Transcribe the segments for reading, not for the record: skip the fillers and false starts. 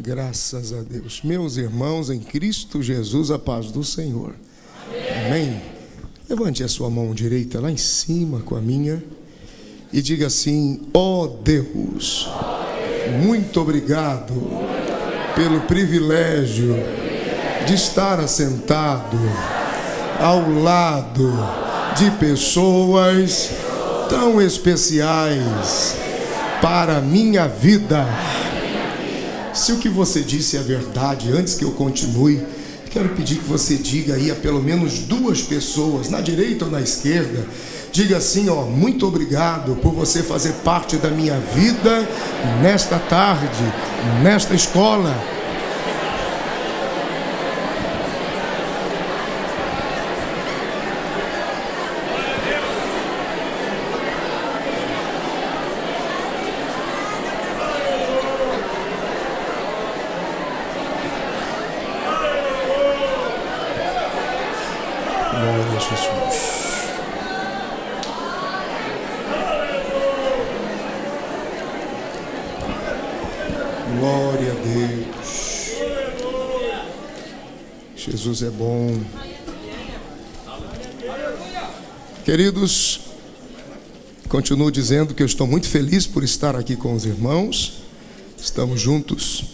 Graças a Deus. Meus irmãos em Cristo Jesus, a paz do Senhor. Amém. Levante a sua mão direita lá em cima com a minha e diga assim: ó Deus, muito obrigado pelo privilégio de estar assentado ao lado de pessoas tão especiais para a minha vida. Se o que você disse é verdade, antes que eu continue, quero pedir que você diga aí a pelo menos duas pessoas, na direita ou na esquerda, diga assim: ó, muito obrigado por você fazer parte da minha vida nesta tarde, nesta escola. Glória a Jesus. Glória a Deus. Jesus é bom. Queridos, continuo dizendo que eu estou muito feliz por estar aqui com os irmãos. Estamos juntos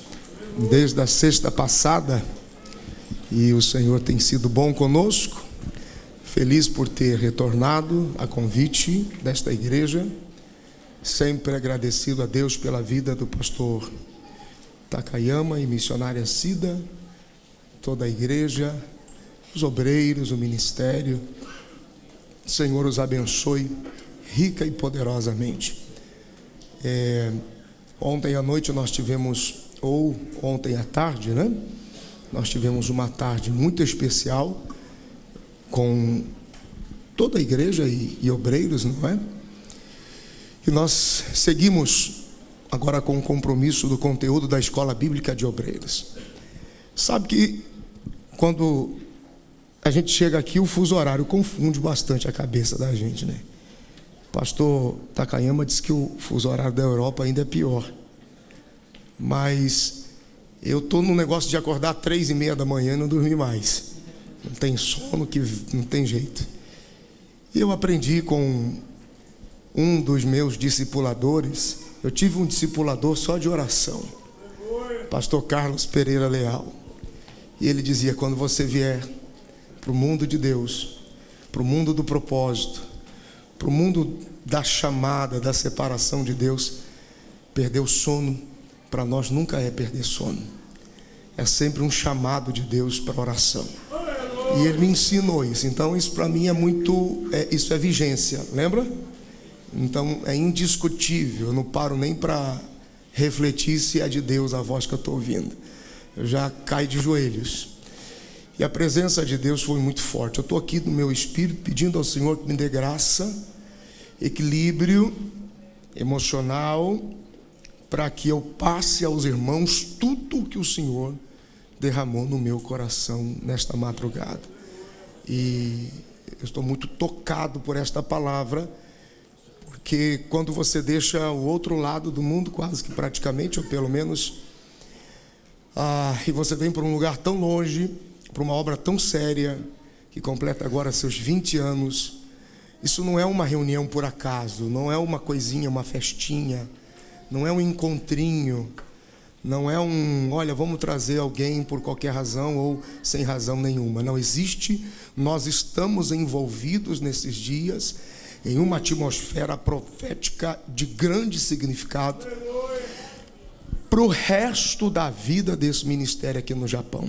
desde a sexta passada e o Senhor tem sido bom conosco. Feliz por ter retornado a convite desta igreja, sempre agradecido a Deus pela vida do pastor Takayama e missionária Cida, toda a igreja, os obreiros, o ministério. O Senhor os abençoe rica e poderosamente. Ontem à noite nós tivemos, ou ontem à tarde, né? Nós tivemos uma tarde muito especial com toda a igreja e obreiros, não é? E nós seguimos agora com o compromisso do conteúdo da Escola Bíblica de Obreiros. Sabe que quando a gente chega aqui, o fuso horário confunde bastante a cabeça da gente, né? O pastor Takayama disse que o fuso horário da Europa ainda é pior. Mas eu estou no negócio de acordar às 3:30 da manhã e não dormir mais. Não tem sono, que não tem jeito. E eu aprendi com um dos meus discipuladores. Eu tive um discipulador só de oração, pastor Carlos Pereira Leal. E ele dizia: quando você vier para o mundo de Deus, para o mundo do propósito, para o mundo da chamada, da separação de Deus, perder o sono para nós nunca é perder sono. É sempre um chamado de Deus para oração. E ele me ensinou isso. Então isso para mim é muito, isso é vigência, lembra? Então é indiscutível. Eu não paro nem para refletir se é de Deus a voz que eu estou ouvindo. Eu já caio de joelhos. E a presença de Deus foi muito forte. Eu estou aqui no meu espírito pedindo ao Senhor que me dê graça, equilíbrio emocional, para que eu passe aos irmãos tudo o que o Senhor derramou no meu coração nesta madrugada. E eu estou muito tocado por esta palavra, porque quando você deixa o outro lado do mundo, quase que praticamente, ou pelo menos, e você vem para um lugar tão longe, para uma obra tão séria, que completa agora seus 20 anos, isso não é uma reunião por acaso, não é uma coisinha, uma festinha, não é um encontrinho, não é olha, vamos trazer alguém por qualquer razão ou sem razão nenhuma. Não existe. Nós estamos envolvidos nesses dias em uma atmosfera profética de grande significado para o resto da vida desse ministério aqui no Japão.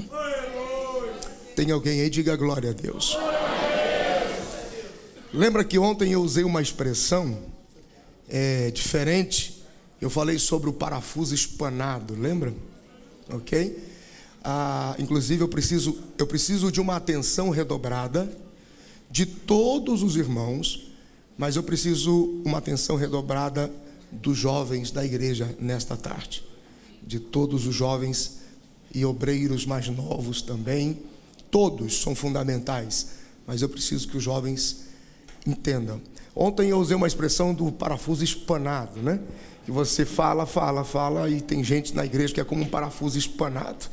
Tem alguém aí? Diga glória a Deus. Lembra que ontem eu usei uma expressão diferente? Eu falei sobre o parafuso espanado, lembra? Ok? Inclusive eu preciso de uma atenção redobrada de todos os irmãos, mas eu preciso uma atenção redobrada dos jovens da igreja nesta tarde, de todos os jovens e obreiros mais novos também. Todos são fundamentais, mas eu preciso que os jovens entendam. Ontem eu usei uma expressão do parafuso espanado, né? que você fala e tem gente na igreja que é como um parafuso espanado.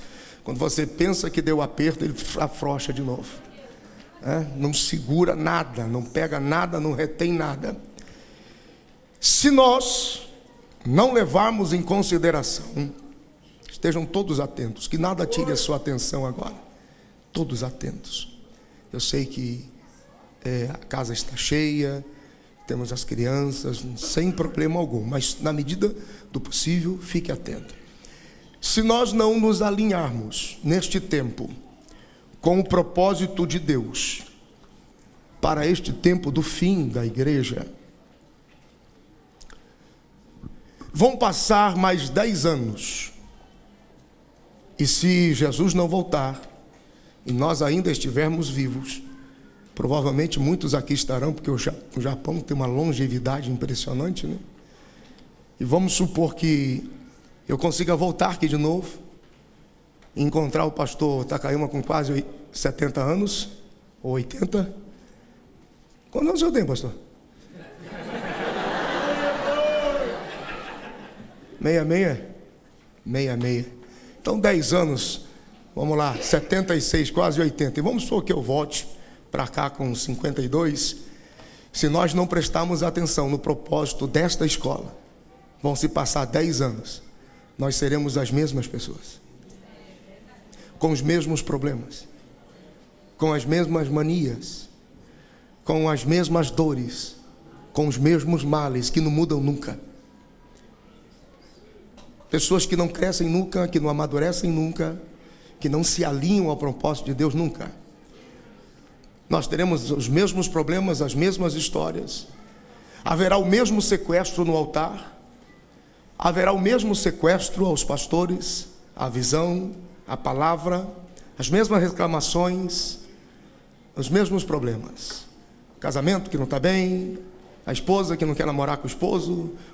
Quando você pensa que deu aperto, ele afrouxa de novo. Não segura nada, não pega nada, não retém nada. Se nós não levarmos em consideração, estejam todos atentos, que nada tire a sua atenção agora. Todos atentos. Eu sei que a casa está cheia, temos as crianças, sem problema algum, mas na medida do possível, fique atento. Se nós não nos alinharmos neste tempo com o propósito de Deus para este tempo do fim da igreja, vão passar mais 10 anos, e se Jesus não voltar e nós ainda estivermos vivos, provavelmente muitos aqui estarão, porque o Japão tem uma longevidade impressionante, né? E vamos supor que eu consiga voltar aqui de novo e encontrar o pastor Takayama com quase 70 anos, ou 80. Quantos anos o senhor tem, pastor? 66? 66. Então 10 anos, vamos lá, 76, quase 80. E vamos supor que eu volte para cá com 52. Se nós não prestarmos atenção no propósito desta escola, vão se passar 10 anos. Nós seremos as mesmas pessoas, com os mesmos problemas, com as mesmas manias, com as mesmas dores, com os mesmos males que não mudam nunca. Pessoas que não crescem nunca, que não amadurecem nunca, que não se alinham ao propósito de Deus nunca. Nós teremos os mesmos problemas, as mesmas histórias. Haverá o mesmo sequestro no altar. Haverá o mesmo sequestro aos pastores, a visão, a palavra, as mesmas reclamações, os mesmos problemas. O casamento que não está bem, a esposa que não quer namorar com o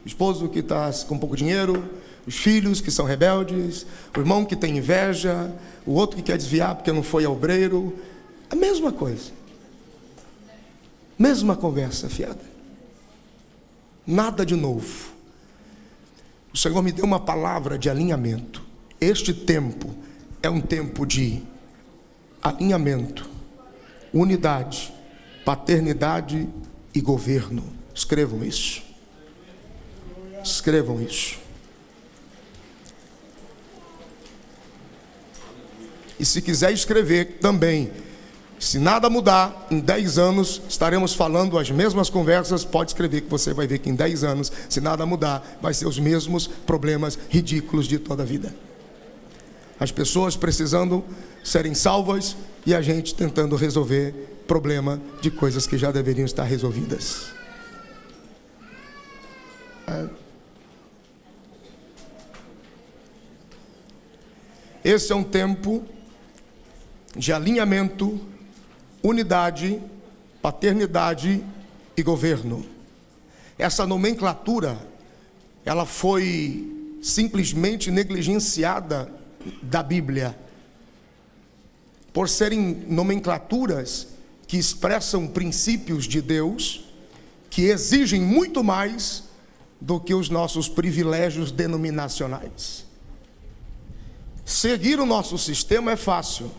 esposo que está com pouco dinheiro, os filhos que são rebeldes, o irmão que tem inveja, o outro que quer desviar porque não foi obreiro. A mesma coisa. Mesma conversa fiada. Nada de novo. O Senhor me deu uma palavra de alinhamento. Este tempo é um tempo de alinhamento, unidade, paternidade e governo. Escrevam isso. Escrevam isso. E se quiser escrever também, se nada mudar, em 10 anos estaremos falando as mesmas conversas. Pode escrever que você vai ver que em 10 anos, se nada mudar, vai ser os mesmos problemas ridículos de toda a vida. As pessoas precisando serem salvas e a gente tentando resolver problema de coisas que já deveriam estar resolvidas. Esse é um tempo de alinhamento, unidade, paternidade e governo. Essa nomenclatura, ela foi simplesmente negligenciada da Bíblia, por serem nomenclaturas que expressam princípios de Deus, que exigem muito mais do que os nossos privilégios denominacionais. Seguir o nosso sistema é fácil.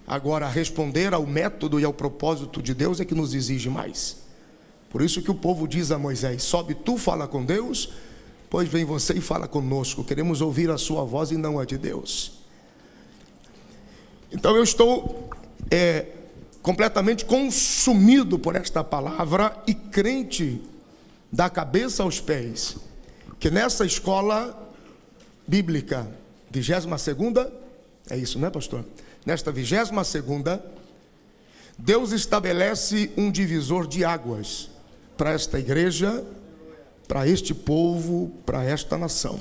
Agora, responder ao método e ao propósito de Deus é que nos exige mais. Por isso que o povo diz a Moisés: sobe tu, fala com Deus, pois vem você e fala conosco. Queremos ouvir a sua voz e não a de Deus. Então eu estou completamente consumido por esta palavra e crente da cabeça aos pés, que nessa escola bíblica, 22ª, é isso, né, pastor? Nesta 22ª, Deus estabelece um divisor de águas para esta igreja, para este povo, para esta nação.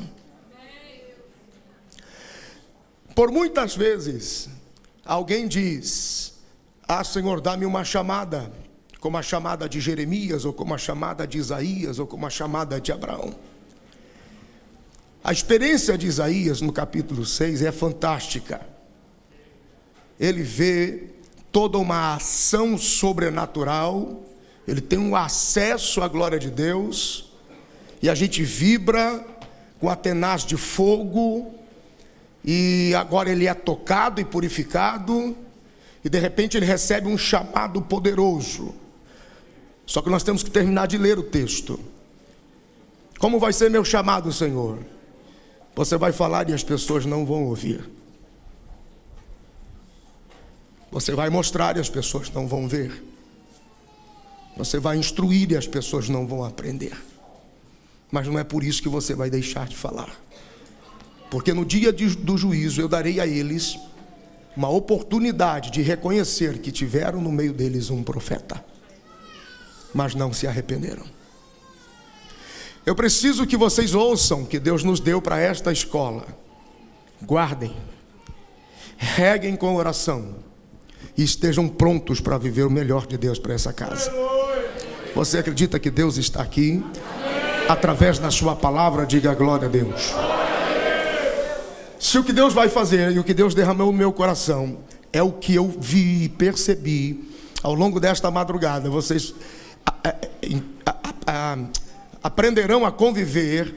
Por muitas vezes, alguém diz: ah, Senhor, dá-me uma chamada, como a chamada de Jeremias, ou como a chamada de Isaías, ou como a chamada de Abraão. A experiência de Isaías no capítulo 6 é fantástica. Ele vê toda uma ação sobrenatural, ele tem um acesso à glória de Deus, e a gente vibra com a tenaz de fogo, e agora ele é tocado e purificado, e de repente ele recebe um chamado poderoso. Só que nós temos que terminar de ler o texto. Como vai ser meu chamado, Senhor? Você vai falar e as pessoas não vão ouvir. Você vai mostrar e as pessoas não vão ver. Você vai instruir e as pessoas não vão aprender. Mas não é por isso que você vai deixar de falar. Porque no dia do juízo eu darei a eles uma oportunidade de reconhecer que tiveram no meio deles um profeta, mas não se arrependeram. Eu preciso que vocês ouçam que Deus nos deu para esta escola. Guardem, reguem com oração e estejam prontos para viver o melhor de Deus para essa casa. Você acredita que Deus está aqui? Através da sua palavra, diga glória a Deus. Se o que Deus vai fazer e o que Deus derramou no meu coração é o que eu vi e percebi ao longo desta madrugada, vocês aprenderão a conviver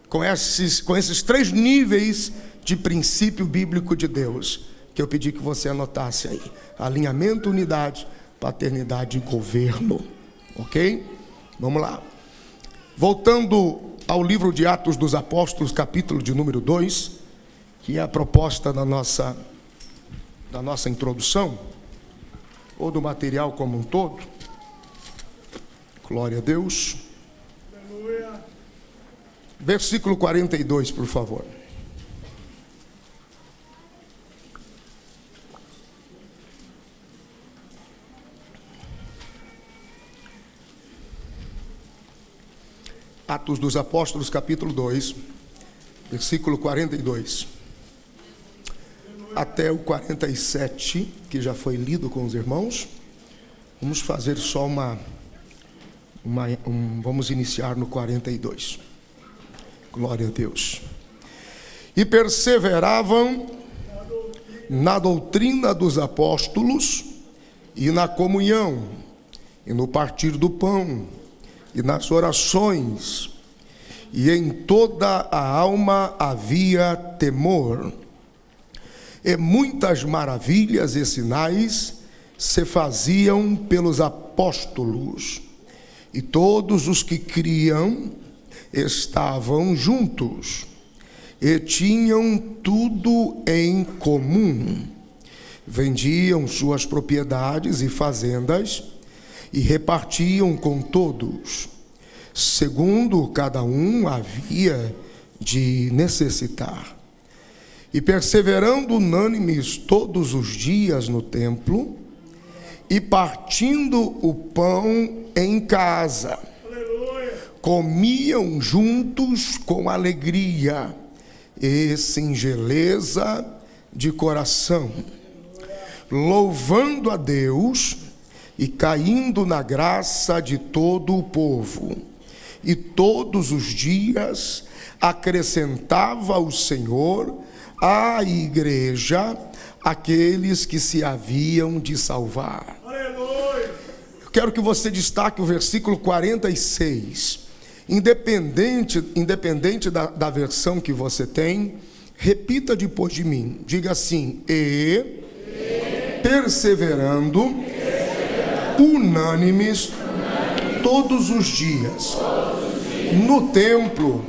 com esses 3 níveis de princípio bíblico de Deus, que eu pedi que você anotasse aí: alinhamento, unidade, paternidade e governo. Ok? Vamos lá. Voltando ao livro de Atos dos Apóstolos, capítulo de número 2, que é a proposta da nossa introdução, ou do material como um todo. Glória a Deus. Aleluia. Versículo 42, por favor. Atos dos Apóstolos, capítulo 2, versículo 42. Até o 47, que já foi lido com os irmãos. Vamos fazer só vamos iniciar no 42. Glória a Deus. E perseveravam na doutrina dos apóstolos, e na comunhão, e no partir do pão, e nas orações, e em toda a alma havia temor. E muitas maravilhas e sinais se faziam pelos apóstolos, e todos os que criam estavam juntos, e tinham tudo em comum. Vendiam suas propriedades e fazendas, e repartiam com todos, segundo cada um havia de necessitar. E perseverando unânimes todos os dias no templo, e partindo o pão em casa, comiam juntos com alegria e singeleza de coração, louvando a Deus e caindo na graça de todo o povo. E todos os dias acrescentava o Senhor à igreja aqueles que se haviam de salvar. Aleluia. Eu quero que você destaque o versículo 46. Independente da versão que você tem, repita depois de mim. Diga assim: perseverando unânimes todos os dias no templo.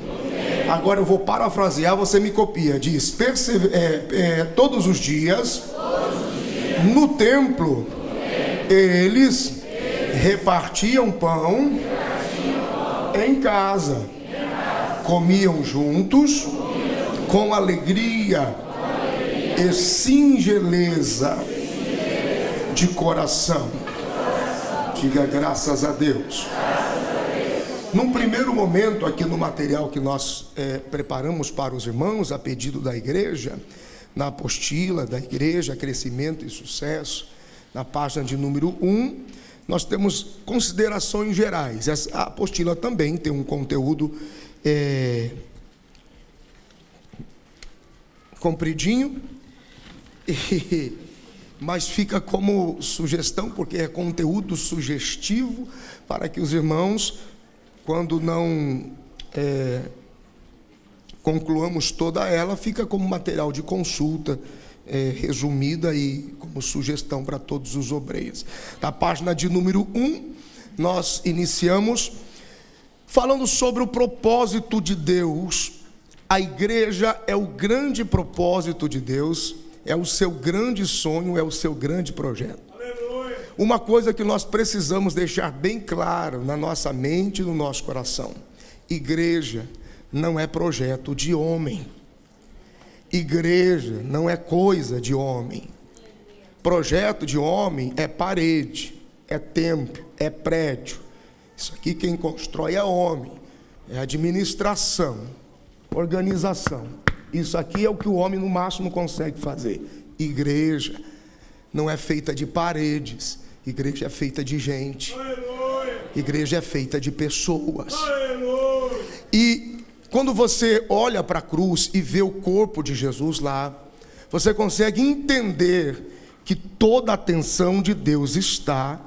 Agora eu vou parafrasear, você me copia. Diz: todos os dias no templo eles repartiam pão em casa, comiam juntos com alegria e singeleza de coração. Diga graças a Deus. Num primeiro momento, aqui no material que nós preparamos para os irmãos, a pedido da igreja, na apostila da igreja, Crescimento e Sucesso, na página de número 1, nós temos considerações gerais. A apostila também tem um conteúdo compridinho, mas fica como sugestão, porque é conteúdo sugestivo para que os irmãos, quando não concluamos toda ela, fica como material de consulta, resumida e como sugestão para todos os obreiros. Na página de número 1, nós iniciamos falando sobre o propósito de Deus. A igreja é o grande propósito de Deus, é o seu grande sonho, é o seu grande projeto. Aleluia. Uma coisa que nós precisamos deixar bem claro na nossa mente e no nosso coração: igreja não é projeto de homem. Igreja não é coisa de homem. Projeto de homem é parede, é templo, é prédio. Isso aqui quem constrói é homem, é administração, organização. Isso aqui é o que o homem no máximo consegue fazer. Igreja não é feita de paredes, igreja é feita de gente. Igreja é feita de pessoas. E quando você olha para a cruz e vê o corpo de Jesus lá, você consegue entender que toda a atenção de Deus está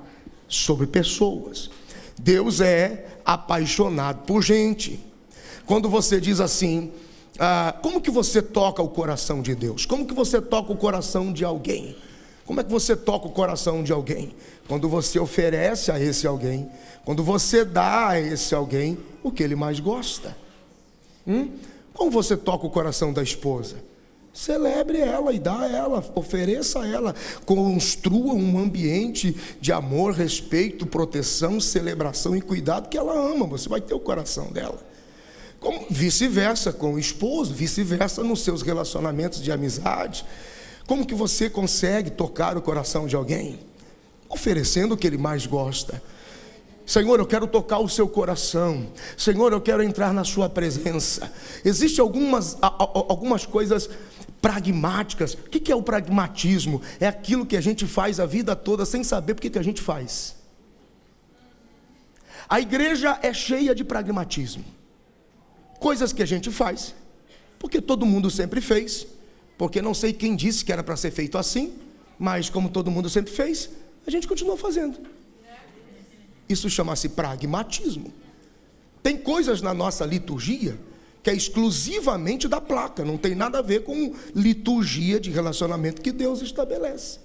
sobre pessoas. Deus é apaixonado por gente. Quando você diz assim, como que você toca o coração de Deus? Como que você toca o coração de alguém? Como é que você toca o coração de alguém? Quando você oferece a esse alguém, quando você dá a esse alguém o que ele mais gosta. Como você toca o coração da esposa? Celebre ela e dá a ela, ofereça a ela, construa um ambiente de amor, respeito, proteção, celebração e cuidado que ela ama. Você vai ter o coração dela. Como vice-versa com o esposo, vice-versa nos seus relacionamentos de amizade. Como que você consegue tocar o coração de alguém? Oferecendo o que ele mais gosta. Senhor, eu quero tocar o seu coração. Senhor, eu quero entrar na sua presença. Existem algumas coisas pragmáticas. O que é o pragmatismo? É aquilo que a gente faz a vida toda sem saber por que a gente faz. A igreja é cheia de pragmatismo. Coisas que a gente faz porque todo mundo sempre fez, porque não sei quem disse que era para ser feito assim, mas como todo mundo sempre fez, a gente continua fazendo. Isso chama-se pragmatismo. Tem coisas na nossa liturgia que é exclusivamente da placa, não tem nada a ver com liturgia de relacionamento que Deus estabelece.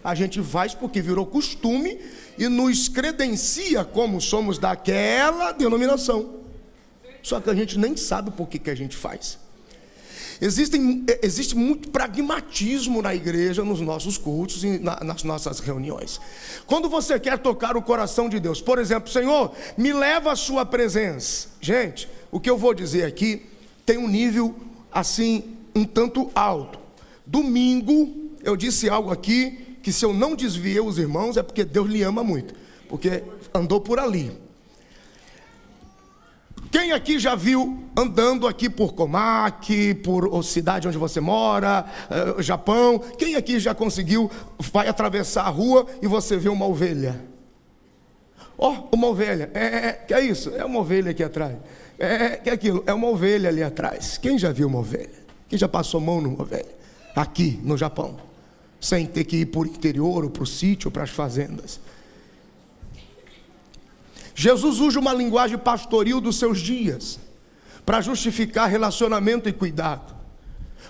A gente faz porque virou costume e nos credencia como somos daquela denominação. Só que a gente nem sabe por que a gente faz. Existe muito pragmatismo na igreja, nos nossos cultos e nas nossas reuniões. Quando você quer tocar o coração de Deus, por exemplo, Senhor, me leva à sua presença. Gente, o que eu vou dizer aqui tem um nível assim, um tanto alto. Domingo, eu disse algo aqui, que se eu não desviei os irmãos, é porque Deus lhe ama muito, porque andou por ali. Quem aqui já viu andando aqui por Comac, por cidade onde você mora, Japão? Quem aqui já conseguiu, vai atravessar a rua e você vê uma ovelha? Uma ovelha, que é isso? É uma ovelha aqui atrás. Que é aquilo? É uma ovelha ali atrás. Quem já viu uma ovelha? Quem já passou mão numa ovelha? Aqui no Japão, sem ter que ir por interior, ou para o sítio, ou para as fazendas. Jesus usa uma linguagem pastoril dos seus dias para justificar relacionamento e cuidado.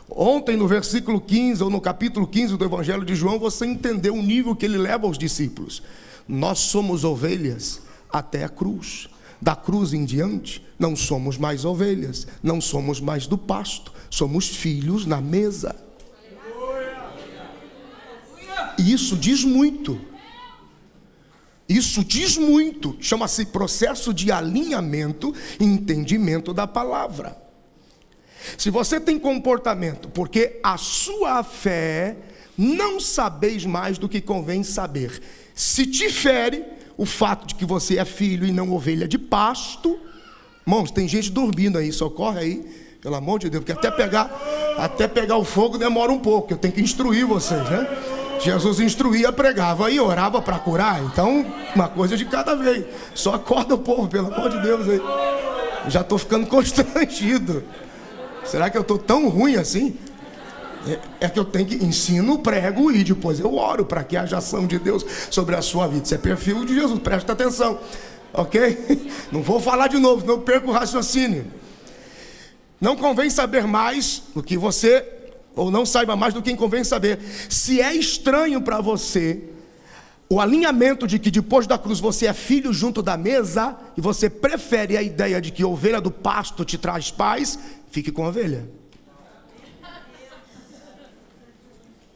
Ontem no versículo 15, ou no capítulo 15 do Evangelho de João, você entendeu o nível que ele leva aos discípulos. Nós somos ovelhas até a cruz. Da cruz em diante, não somos mais ovelhas, não somos mais do pasto, somos filhos na mesa. E isso diz muito. Isso diz muito, chama-se processo de alinhamento e entendimento da palavra. Se você tem comportamento, porque a sua fé não sabeis mais do que convém saber, se te fere o fato de que você é filho e não ovelha de pasto, irmãos, tem gente dormindo aí, socorre aí, pelo amor de Deus, porque até pegar o fogo demora um pouco, eu tenho que instruir vocês, né? Jesus instruía, pregava e orava para curar. Então, uma coisa de cada vez. Só acorda o povo, pelo amor de Deus aí. Já estou ficando constrangido. Será que eu estou tão ruim assim? É que eu tenho que ensino, prego e depois eu oro para que haja ação de Deus sobre a sua vida. Isso é perfil de Jesus, presta atenção. Ok? Não vou falar de novo, não perco o raciocínio. Não convém saber mais do que você, ou não saiba mais do que convém saber. Se é estranho para você o alinhamento de que depois da cruz você é filho junto da mesa, e você prefere a ideia de que ovelha do pasto te traz paz, fique com a ovelha.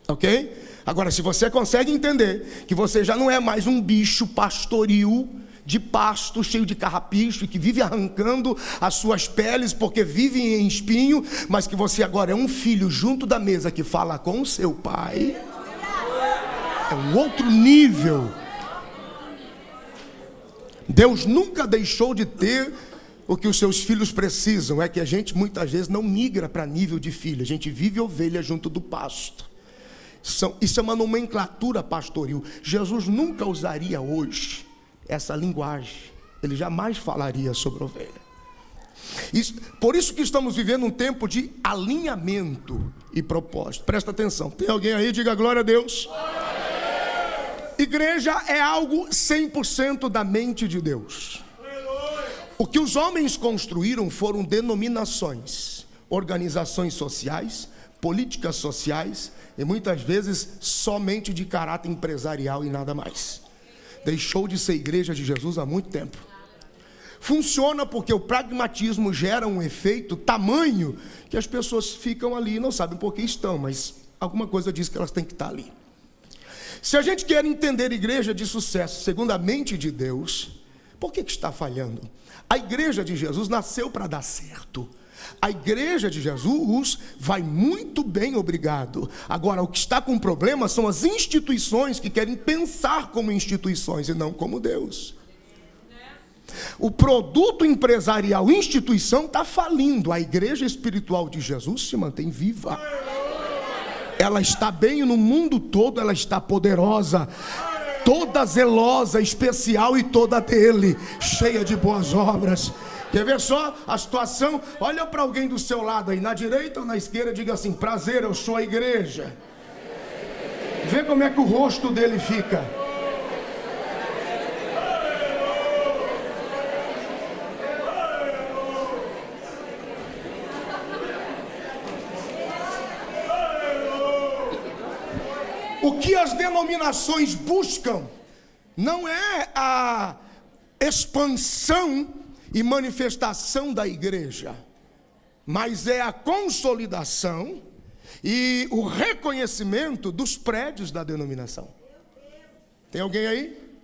Ok? Agora, se você consegue entender que você já não é mais um bicho pastoril de pasto, cheio de carrapicho, que vive arrancando as suas peles porque vive em espinho, mas que você agora é um filho junto da mesa que fala com o seu pai, é um outro nível. Deus nunca deixou de ter o que os seus filhos precisam. É que a gente muitas vezes não migra para nível de filho, a gente vive ovelha junto do pasto. Isso é uma nomenclatura pastoril. Jesus nunca usaria hoje essa linguagem. Ele jamais falaria sobre ovelha. Por isso que estamos vivendo um tempo de alinhamento e propósito. Presta atenção. Tem alguém aí? Diga glória a Deus. Igreja é algo 100% da mente de Deus. O que os homens construíram foram denominações, organizações sociais, políticas sociais, e muitas vezes somente de caráter empresarial e nada mais. Deixou de ser igreja de Jesus há muito tempo. Funciona porque o pragmatismo gera um efeito tamanho que as pessoas ficam ali e não sabem por que estão, mas alguma coisa diz que elas têm que estar ali. Se a gente quer entender igreja de sucesso segundo a mente de Deus, por que está falhando? A igreja de Jesus nasceu para dar certo. A igreja de Jesus vai muito bem, obrigado. Agora, o que está com problema são as instituições que querem pensar como instituições e não como Deus. O produto empresarial, instituição, está falindo. A igreja espiritual de Jesus se mantém viva. Ela está bem no mundo todo, ela está poderosa, toda zelosa, especial e toda dele, cheia de boas obras. Quer ver só a situação? Olha para alguém do seu lado aí, na direita ou na esquerda, e diga assim: prazer, eu sou a igreja. Vê como é que o rosto dele fica. O que as denominações buscam não é a expansão e manifestação da igreja, mas é a consolidação e o reconhecimento dos prédios da denominação. Tem alguém aí?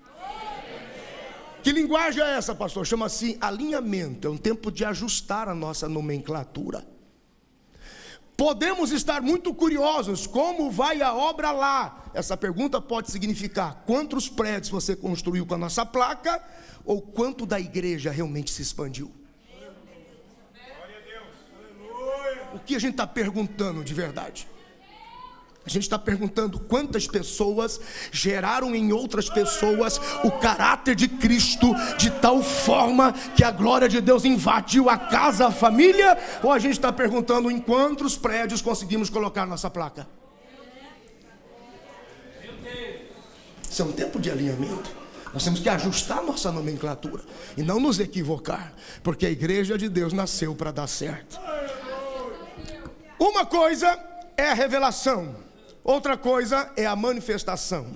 Que linguagem é essa, pastor? Chama-se alinhamento. É um tempo de ajustar a nossa nomenclatura. Podemos estar muito curiosos, como vai a obra lá? Essa pergunta pode significar quantos prédios você construiu com a nossa placa, ou quanto da igreja realmente se expandiu. O que a gente está perguntando de verdade? A gente está perguntando quantas pessoas geraram em outras pessoas o caráter de Cristo de tal forma que a glória de Deus invadiu a casa, a família, ou a gente está perguntando em quantos prédios conseguimos colocar nossa placa? Isso é um tempo de alinhamento. Nós temos que ajustar nossa nomenclatura e não nos equivocar, porque a igreja de Deus nasceu para dar certo. Uma coisa é a revelação, outra coisa é a manifestação.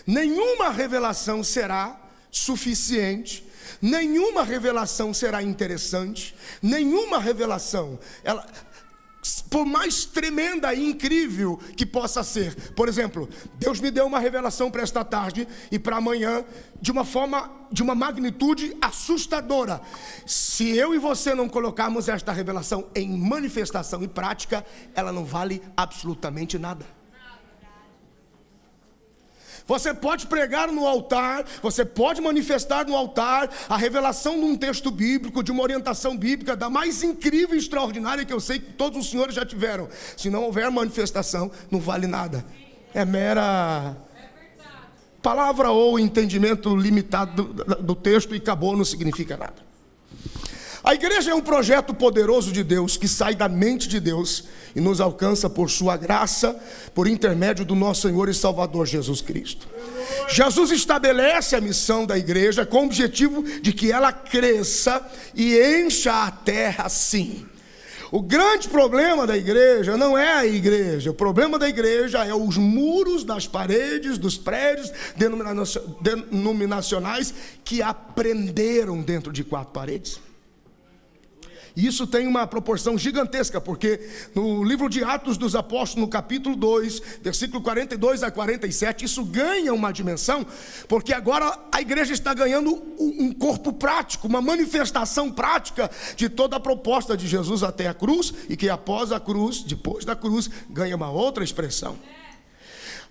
Nenhuma revelação será suficiente, nenhuma revelação será interessante, nenhuma revelação, por mais tremenda e incrível que possa ser. Por exemplo, Deus me deu uma revelação para esta tarde e para amanhã, de uma magnitude assustadora. Se eu e você não colocarmos esta revelação em manifestação e prática, ela não vale absolutamente nada. Você pode pregar no altar, você pode manifestar no altar a revelação de um texto bíblico, de uma orientação bíblica, da mais incrível e extraordinária que eu sei que todos os senhores já tiveram. Se não houver manifestação, não vale nada. É mera palavra ou entendimento limitado do texto e acabou, não significa nada. A igreja é um projeto poderoso de Deus, que sai da mente de Deus e nos alcança por sua graça, por intermédio do nosso Senhor e Salvador Jesus Cristo. Jesus estabelece a missão da igreja com o objetivo de que ela cresça e encha a terra assim. O grande problema da igreja não é a igreja. O problema da igreja é os muros das paredes dos prédios denominacionais que aprenderam dentro de 4 paredes. E isso tem uma proporção gigantesca, porque no livro de Atos dos Apóstolos, no capítulo 2, versículo 42 a 47, isso ganha uma dimensão, porque agora a igreja está ganhando um corpo prático, uma manifestação prática de toda a proposta de Jesus até a cruz, e que após a cruz, depois da cruz, ganha uma outra expressão.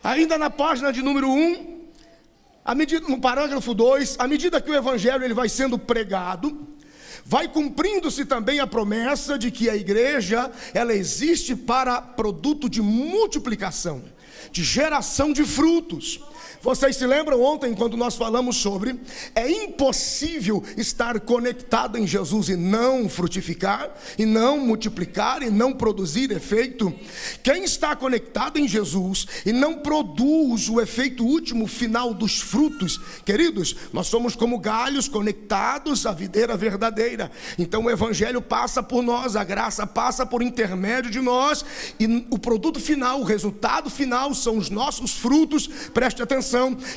Ainda na página de número 1, no parágrafo 2, à medida que o evangelho ele vai sendo pregado, vai cumprindo-se também a promessa de que a igreja, ela existe para produto de multiplicação, de geração de frutos. Vocês se lembram ontem quando nós falamos sobre é impossível estar conectado em Jesus e não frutificar, e não multiplicar, e não produzir efeito. Quem está conectado em Jesus e não produz o efeito último final dos frutos, queridos, nós somos como galhos conectados à videira verdadeira. Então o evangelho passa por nós, a graça passa por intermédio de nós, e o produto final, o resultado final são os nossos frutos. Preste atenção.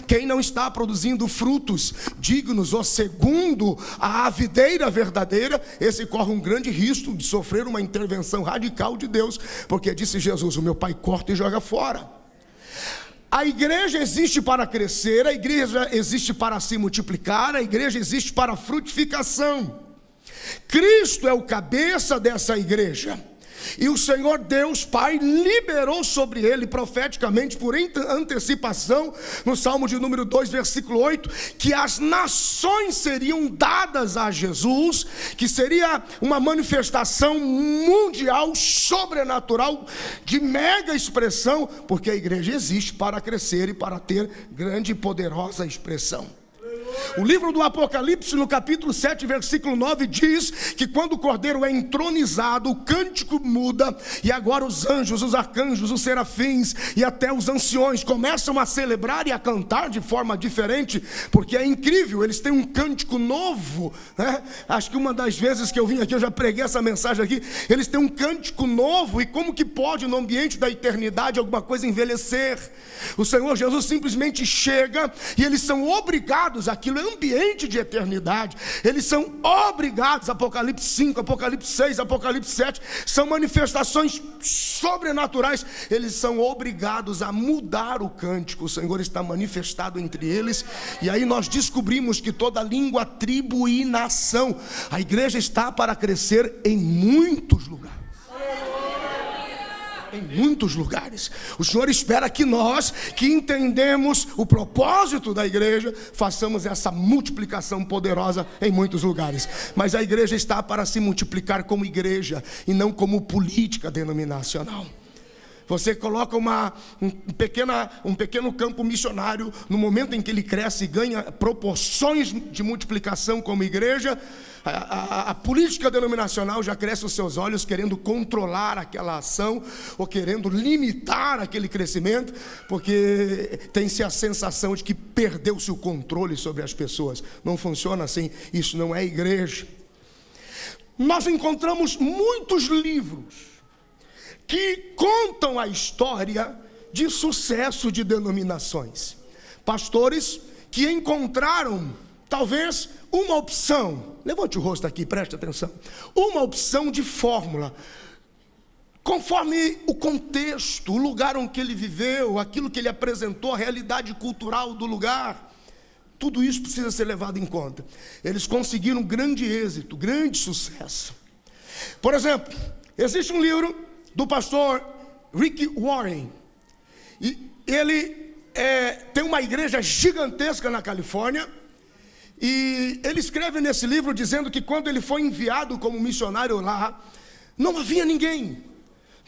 Quem não está produzindo frutos dignos ou segundo a videira verdadeira, esse corre um grande risco de sofrer uma intervenção radical de Deus, porque disse Jesus: o meu Pai corta e joga fora. A igreja existe para crescer, a igreja existe para se multiplicar, a igreja existe para frutificação. Cristo é o cabeça dessa igreja. E o Senhor Deus Pai liberou sobre ele profeticamente, por antecipação, no Salmo de número 2, versículo 8, que as nações seriam dadas a Jesus, que seria uma manifestação mundial, sobrenatural, de mega expressão, porque a igreja existe para crescer e para ter grande e poderosa expressão. O livro do Apocalipse, no capítulo 7, versículo 9, diz que quando o Cordeiro é entronizado, o cântico muda, e agora os anjos, os arcanjos, os serafins e até os anciões começam a celebrar e a cantar de forma diferente, porque é incrível, eles têm um cântico novo, né? Acho que uma das vezes que eu vim aqui, eu já preguei essa mensagem aqui, eles têm um cântico novo, e como que pode no ambiente da eternidade alguma coisa envelhecer? O Senhor Jesus simplesmente chega e eles são obrigados, aquilo é ambiente de eternidade, eles são obrigados, Apocalipse 5, Apocalipse 6, Apocalipse 7, são manifestações sobrenaturais, eles são obrigados a mudar o cântico. O Senhor está manifestado entre eles, e aí nós descobrimos que toda língua, tribo e nação, a igreja está para crescer em muitos lugares. Em muitos lugares. O Senhor espera que nós, que entendemos o propósito da igreja, façamos essa multiplicação poderosa em muitos lugares. Mas a igreja está para se multiplicar como igreja e não como política denominacional. Você coloca um pequeno campo missionário, no momento em que ele cresce e ganha proporções de multiplicação como igreja, a política denominacional já cresce os seus olhos, querendo controlar aquela ação, ou querendo limitar aquele crescimento, porque tem-se a sensação de que perdeu-se o controle sobre as pessoas. Não funciona assim, isso não é igreja. Nós encontramos muitos livros que contam a história de sucesso de denominações. Pastores que encontraram, talvez, uma opção. Levante o rosto aqui, preste atenção. Uma opção de fórmula, conforme o contexto, o lugar em que ele viveu, aquilo que ele apresentou, a realidade cultural do lugar. Tudo isso precisa ser levado em conta. Eles conseguiram grande êxito, grande sucesso. Por exemplo, existe um livro do pastor Rick Warren, e ele tem uma igreja gigantesca na Califórnia, e ele escreve nesse livro dizendo que quando ele foi enviado como missionário lá, não havia ninguém,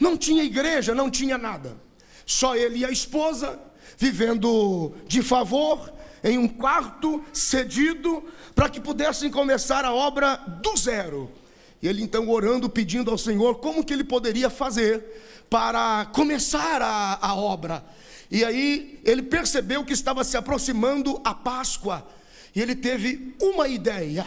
não tinha igreja, não tinha nada, só ele e a esposa, vivendo de favor, em um quarto cedido para que pudessem começar a obra do zero. E ele então orando, pedindo ao Senhor como que ele poderia fazer para começar a obra. E aí ele percebeu que estava se aproximando a Páscoa, e ele teve uma ideia.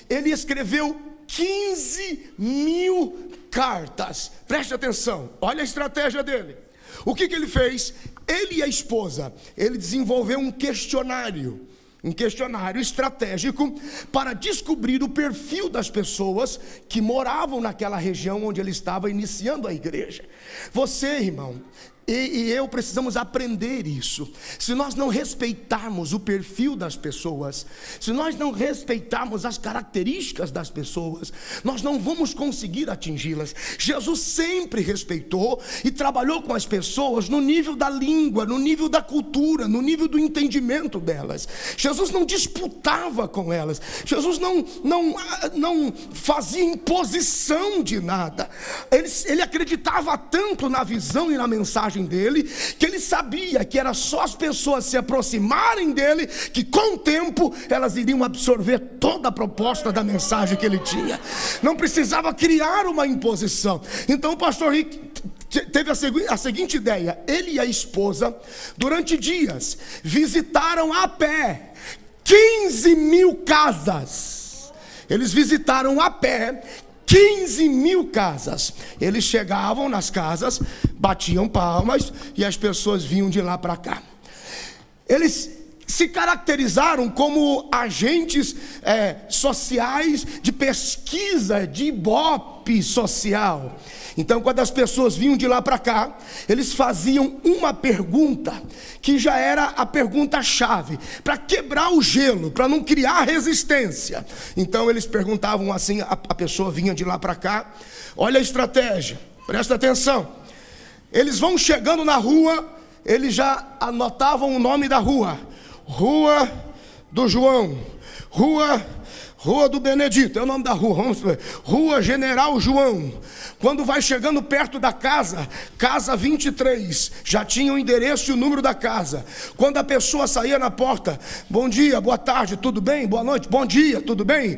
Ele escreveu 15.000 cartas. Preste atenção, olha a estratégia dele. O que ele fez? Ele e a esposa, ele desenvolveu um questionário estratégico para descobrir o perfil das pessoas que moravam naquela região onde ele estava iniciando a igreja. Você, irmão, e eu precisamos aprender isso. Se nós não respeitarmos o perfil das pessoas, se nós não respeitarmos as características das pessoas, nós não vamos conseguir atingi-las. Jesus sempre respeitou e trabalhou com as pessoas no nível da língua, no nível da cultura, no nível do entendimento delas. Jesus não disputava com elas. Jesus não fazia imposição de nada. Ele acreditava tanto na visão e na mensagem dele, que ele sabia que era só as pessoas se aproximarem dele, que com o tempo elas iriam absorver toda a proposta da mensagem que ele tinha. Não precisava criar uma imposição. Então o pastor Rick teve a seguinte ideia. Ele e a esposa, durante dias, visitaram a pé 15.000 casas. Eles visitaram a pé 15.000 casas. Eles chegavam nas casas, batiam palmas e as pessoas vinham de lá para cá. Eles se caracterizaram como agentes sociais de pesquisa, de ibope social. Então, quando as pessoas vinham de lá para cá, eles faziam uma pergunta, que já era a pergunta-chave, para quebrar o gelo, para não criar resistência. Então, eles perguntavam assim, a pessoa vinha de lá para cá. Olha a estratégia, presta atenção. Eles vão chegando na rua, eles já anotavam o nome da rua. Rua do João, Rua do Benedito, é o nome da rua, vamos ver. Rua General João. Quando vai chegando perto da casa, casa 23, já tinha o endereço e o número da casa. Quando a pessoa saía na porta, bom dia, boa tarde, tudo bem? Boa noite, bom dia, tudo bem?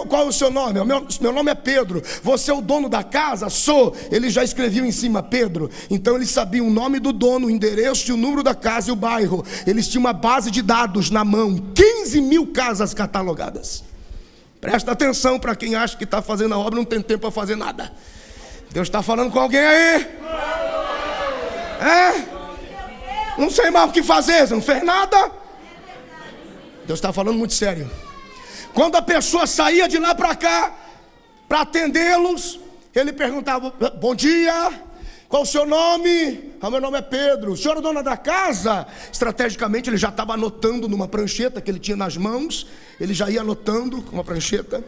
Qual é o seu nome? Meu nome é Pedro. Você é o dono da casa? Sou. Ele já escreveu em cima Pedro. Então eles sabiam o nome do dono, o endereço e o número da casa e o bairro. Eles tinham uma base de dados na mão, 15.000 casas catalogadas. Presta atenção para quem acha que está fazendo a obra e não tem tempo para fazer nada. Deus está falando com alguém aí? Não sei mais o que fazer, você não fez nada? Deus está falando muito sério. Quando a pessoa saía de lá para cá, para atendê-los, ele perguntava, bom dia, qual o seu nome? Meu nome é Pedro. O senhor é dona da casa? Estrategicamente ele já estava anotando numa prancheta que ele tinha nas mãos. Ele já ia anotando com uma prancheta.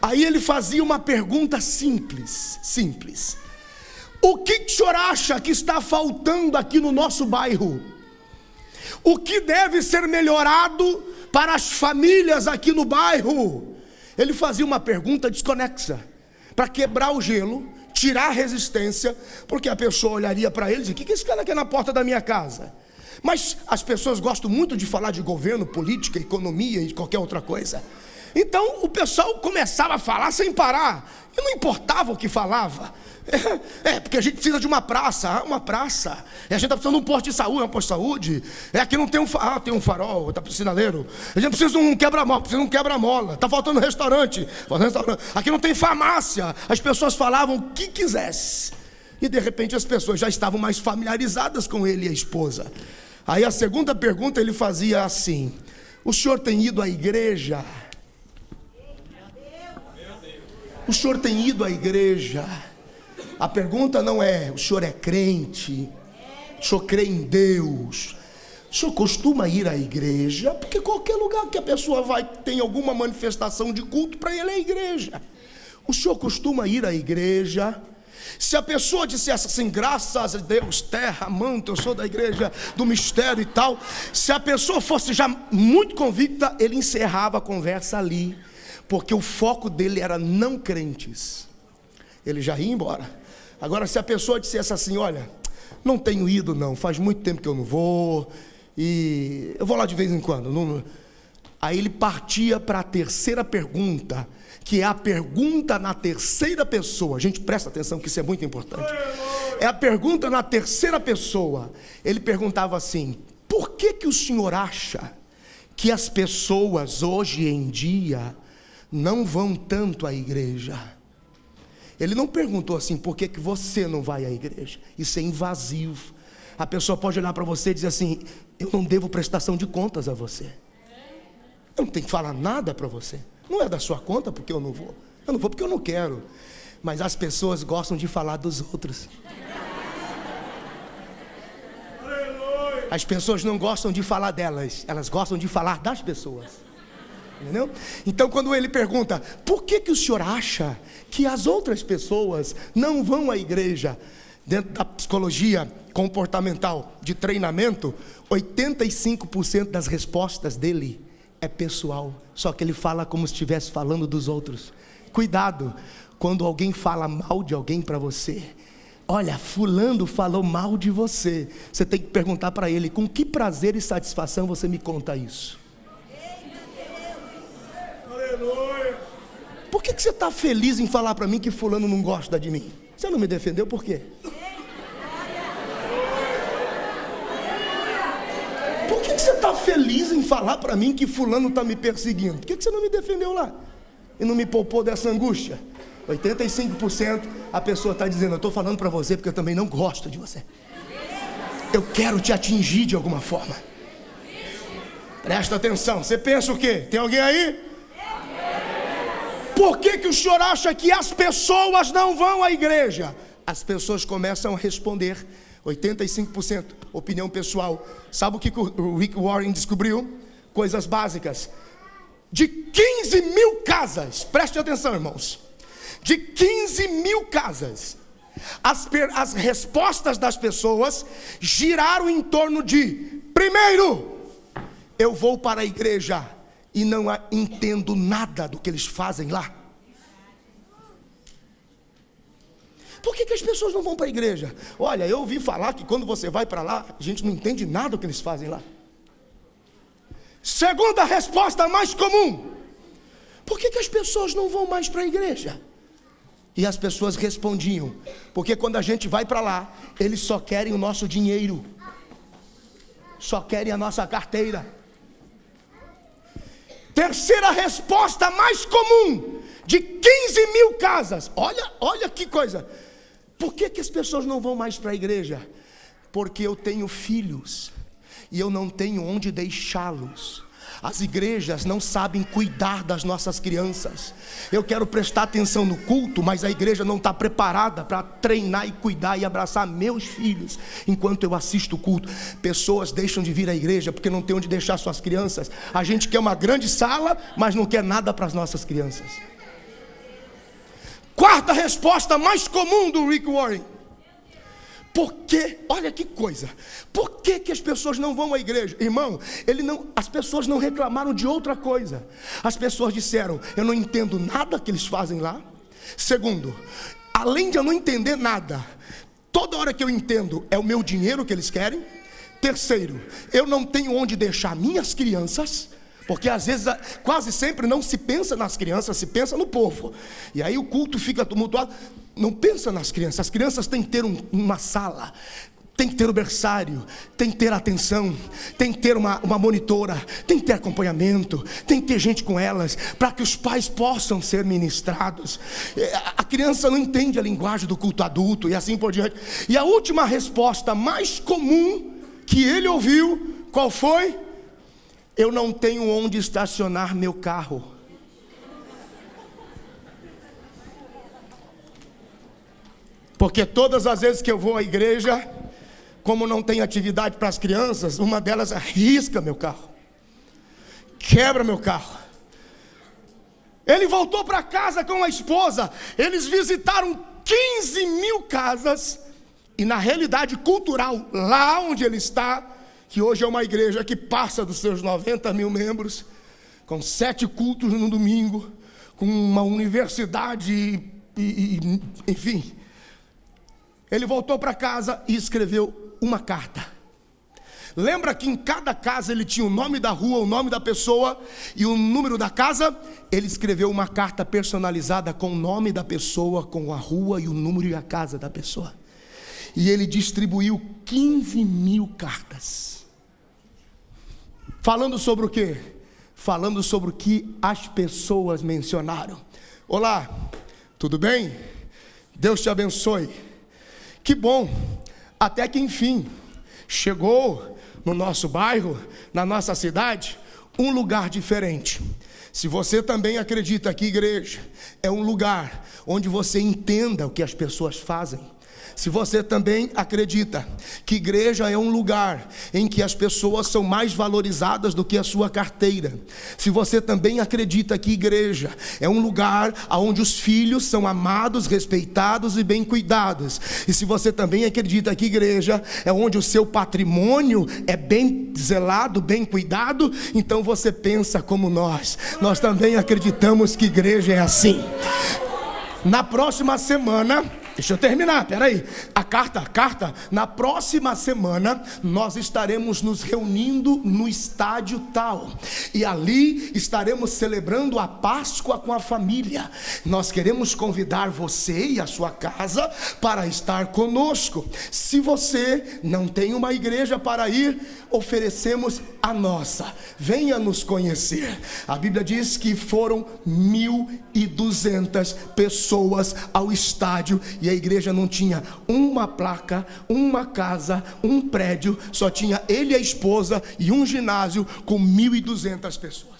Aí ele fazia uma pergunta simples. O que o senhor acha que está faltando aqui no nosso bairro? O que deve ser melhorado para as famílias aqui no bairro? Ele fazia uma pergunta desconexa, para quebrar o gelo, tirar a resistência, porque a pessoa olharia para ele e dizia, o que esse cara quer na porta da minha casa? Mas as pessoas gostam muito de falar de governo, política, economia e qualquer outra coisa. Então o pessoal começava a falar sem parar, e não importava o que falava. Porque a gente precisa de uma praça, e a gente está precisando de um posto de saúde, aqui não tem tem um farol, está precisando de sinaleiro. A gente precisa de um quebra-mola, está faltando restaurante, aqui não tem farmácia. As pessoas falavam o que quisesse, e de repente as pessoas já estavam mais familiarizadas com ele e a esposa. Aí a segunda pergunta ele fazia assim, o senhor tem ido à igreja? O senhor tem ido à igreja? A pergunta não é, o senhor é crente? O senhor crê em Deus? O senhor costuma ir à igreja? Porque qualquer lugar que a pessoa vai, tem alguma manifestação de culto, para ele é igreja. O senhor costuma ir à igreja? Se a pessoa dissesse assim, graças a Deus, terra, manto, eu sou da igreja do mistério e tal, se a pessoa fosse já muito convicta, ele encerrava a conversa ali, porque o foco dele era não crentes. Ele já ia embora. Agora, se a pessoa dissesse assim, olha, não tenho ido não, faz muito tempo que eu não vou, e eu vou lá de vez em quando. Aí ele partia para a terceira pergunta, que é a pergunta na terceira pessoa. Gente, presta atenção que isso é muito importante. É a pergunta na terceira pessoa. Ele perguntava assim: por que o senhor acha que as pessoas hoje em dia não vão tanto à igreja? Ele não perguntou assim: por que você não vai à igreja? Isso é invasivo. A pessoa pode olhar para você e dizer assim: eu não devo prestação de contas a você, eu não tenho que falar nada para você, não é da sua conta porque eu não vou porque eu não quero. Mas as pessoas gostam de falar dos outros. As pessoas não gostam de falar delas, elas gostam de falar das pessoas. Entendeu? Então quando ele pergunta: por que o senhor acha que as outras pessoas não vão à igreja? Dentro da psicologia comportamental de treinamento, 85% das respostas dele é pessoal. Só que ele fala como se estivesse falando dos outros. Cuidado, quando alguém fala mal de alguém para você: olha, fulano falou mal de você. Você tem que perguntar para ele: com que prazer e satisfação você me conta isso? Por que você está feliz em falar para mim que fulano não gosta de mim? Você não me defendeu por quê? Por que você está feliz em falar para mim que fulano está me perseguindo? Por que você não me defendeu lá? E não me poupou dessa angústia? 85% a pessoa está dizendo: eu estou falando para você porque eu também não gosto de você. Eu quero te atingir de alguma forma. Presta atenção, você pensa o quê? Tem alguém aí? Por que o senhor acha que as pessoas não vão à igreja? As pessoas começam a responder, 85%, opinião pessoal. Sabe o que o Rick Warren descobriu? Coisas básicas. De 15 mil casas, preste atenção, irmãos, de 15 mil casas, as respostas das pessoas giraram em torno de: primeiro, eu vou para a igreja e não entendo nada do que eles fazem lá. Por que as pessoas não vão para a igreja? Olha, eu ouvi falar que quando você vai para lá, a gente não entende nada do que eles fazem lá. Segunda resposta mais comum: por que as pessoas não vão mais para a igreja? E as pessoas respondiam: porque quando a gente vai para lá, eles só querem o nosso dinheiro, só querem a nossa carteira. Terceira resposta mais comum, de 15 mil casas. Olha que coisa. Por que as pessoas não vão mais para a igreja? Porque eu tenho filhos e eu não tenho onde deixá-los. As igrejas não sabem cuidar das nossas crianças. Eu quero prestar atenção no culto, mas a igreja não está preparada para treinar e cuidar e abraçar meus filhos enquanto eu assisto o culto. Pessoas deixam de vir à igreja porque não tem onde deixar suas crianças. A gente quer uma grande sala, mas não quer nada para as nossas crianças. Quarta resposta mais comum do Rick Warren: porque, olha que coisa, por que as pessoas não vão à igreja? Irmão, as pessoas não reclamaram de outra coisa. As pessoas disseram: eu não entendo nada que eles fazem lá. Segundo, além de eu não entender nada, toda hora que eu entendo é o meu dinheiro que eles querem. Terceiro, eu não tenho onde deixar minhas crianças. Porque às vezes, quase sempre não se pensa nas crianças, se pensa no povo. E aí o culto fica tumultuado. Não pensa nas crianças. As crianças têm que ter uma sala, tem que ter o berçário, tem que ter atenção, tem que ter uma monitora, tem que ter acompanhamento, tem que ter gente com elas, para que os pais possam ser ministrados. A criança não entende a linguagem do culto adulto e assim por diante. E a última resposta mais comum que ele ouviu, qual foi? Eu não tenho onde estacionar meu carro. Porque todas as vezes que eu vou à igreja, como não tem atividade para as crianças, uma delas arrisca meu carro, quebra meu carro. Ele voltou para casa com a esposa. Eles visitaram 15 mil casas. E na realidade cultural, lá onde ele está, que hoje é uma igreja que passa dos seus 90 mil membros, com 7 cultos no domingo, com uma universidade, enfim. Ele voltou para casa e escreveu uma carta Lembra que em cada casa ele tinha o nome da rua, o nome da pessoa e o número da casa? Ele escreveu uma carta personalizada com o nome da pessoa, com a rua e o número e a casa da pessoa. E ele distribuiu 15.000 cartas. Falando sobre o quê? Falando sobre o que as pessoas mencionaram. Olá, tudo bem? Deus te abençoe. Que bom, até que enfim chegou no nosso bairro, na nossa cidade, um lugar diferente. Se você também acredita que igreja é um lugar onde você entenda o que as pessoas fazem, se você também acredita que igreja é um lugar em que as pessoas são mais valorizadas do que a sua carteira, se você também acredita que igreja é um lugar onde os filhos são amados, respeitados e bem cuidados, e se você também acredita que igreja é onde o seu patrimônio é bem zelado, bem cuidado, então você pensa como nós também acreditamos que igreja é assim. Na próxima semana, deixa eu terminar, peraí. A carta. Na próxima semana, nós estaremos nos reunindo no estádio tal. E ali estaremos celebrando a Páscoa com a família. Nós queremos convidar você e a sua casa para estar conosco. Se você não tem uma igreja para ir, oferecemos a nossa. Venha nos conhecer. A Bíblia diz que foram 1.200 pessoas ao estádio. E a igreja não tinha uma placa, uma casa, um prédio. Só tinha ele e a esposa e um ginásio com 1.200 pessoas.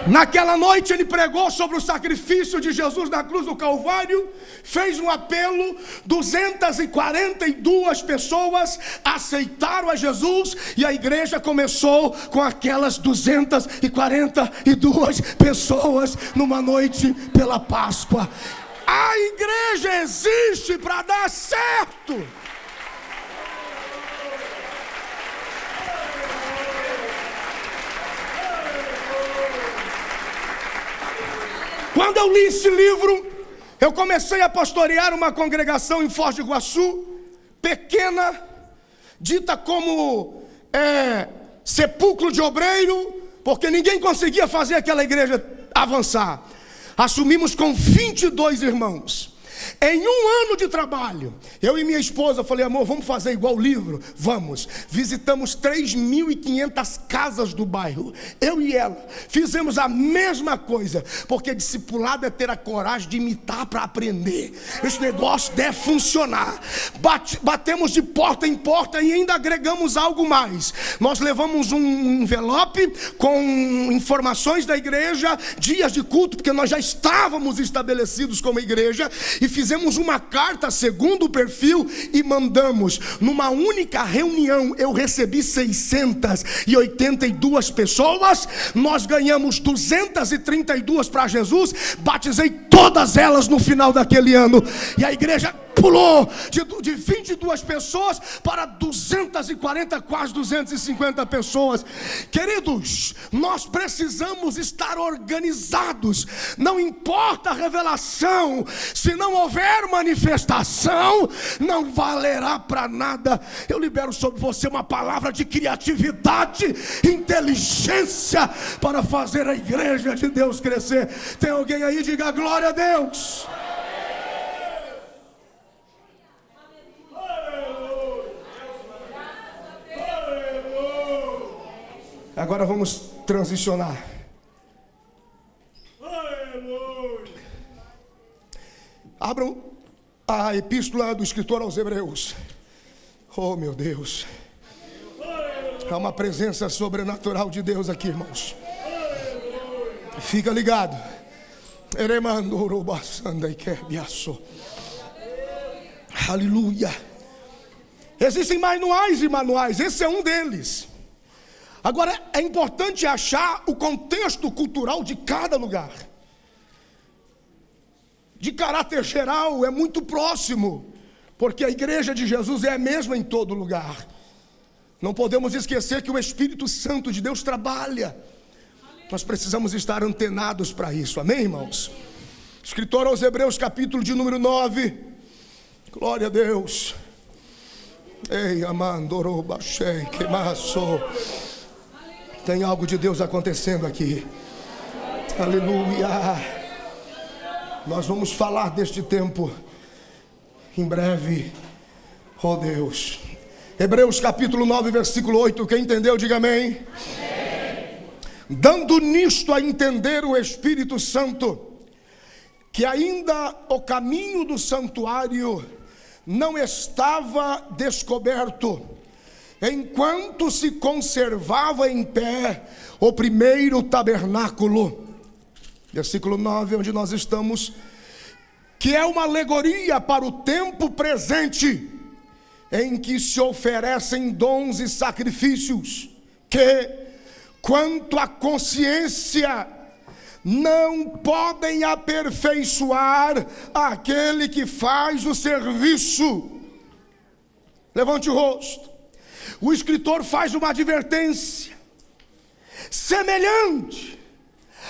Naquela noite ele pregou sobre o sacrifício de Jesus na cruz do Calvário, fez um apelo, 242 pessoas aceitaram a Jesus, e a igreja começou com aquelas 242 pessoas numa noite pela Páscoa. A igreja existe para dar certo. Quando eu li esse livro, eu comecei a pastorear uma congregação em Foz do Iguaçu, pequena, dita como sepulcro de obreiro, porque ninguém conseguia fazer aquela igreja avançar. Assumimos com 22 irmãos. Em um ano de trabalho, eu e minha esposa, falei, amor, vamos fazer igual o livro? Vamos. Visitamos 3.500 casas do bairro, eu e ela, fizemos a mesma coisa, porque discipulado é ter a coragem de imitar para aprender. Esse negócio deve funcionar. Batemos de porta em porta e ainda agregamos algo mais. Nós levamos um envelope com informações da igreja, dias de culto, porque nós já estávamos estabelecidos como igreja, e fizemos uma carta segundo o perfil e mandamos. Numa única reunião eu recebi 682 pessoas. Nós ganhamos 232 para Jesus. Batizei todas elas no final daquele ano. E a igreja pulou de 22 pessoas para 240, quase 250 pessoas. Queridos, nós precisamos estar organizados. Não importa a revelação, se não houver manifestação, não valerá para nada. Eu libero sobre você uma palavra de criatividade, inteligência, para fazer a igreja de Deus crescer. Tem alguém aí? Diga glória a Deus. Agora vamos transicionar. Abram a epístola do escritor aos Hebreus. Oh, meu Deus. Há uma presença sobrenatural de Deus aqui, irmãos. Fica ligado. Aleluia. Existem manuais e manuais. Esse é um deles. Agora, é importante achar o contexto cultural de cada lugar. De caráter geral, é muito próximo, porque a igreja de Jesus é a mesma em todo lugar. Não podemos esquecer que o Espírito Santo de Deus trabalha. Nós precisamos estar antenados para isso, amém, irmãos? Escritor aos Hebreus, capítulo de número 9, Glória a Deus. Ei, amandoroba, shei, queimaço. Tem algo de Deus acontecendo aqui. Aleluia. Nós vamos falar deste tempo em breve. Oh Deus. Hebreus capítulo 9, versículo 8. Quem entendeu, diga amém. Amém. Dando nisto a entender o Espírito Santo, que ainda o caminho do santuário não estava descoberto, enquanto se conservava em pé o primeiro tabernáculo. Versículo 9, onde nós estamos, que é uma alegoria para o tempo presente, em que se oferecem dons e sacrifícios, que, quanto à consciência, não podem aperfeiçoar aquele que faz o serviço. Levante o rosto. O escritor faz uma advertência semelhante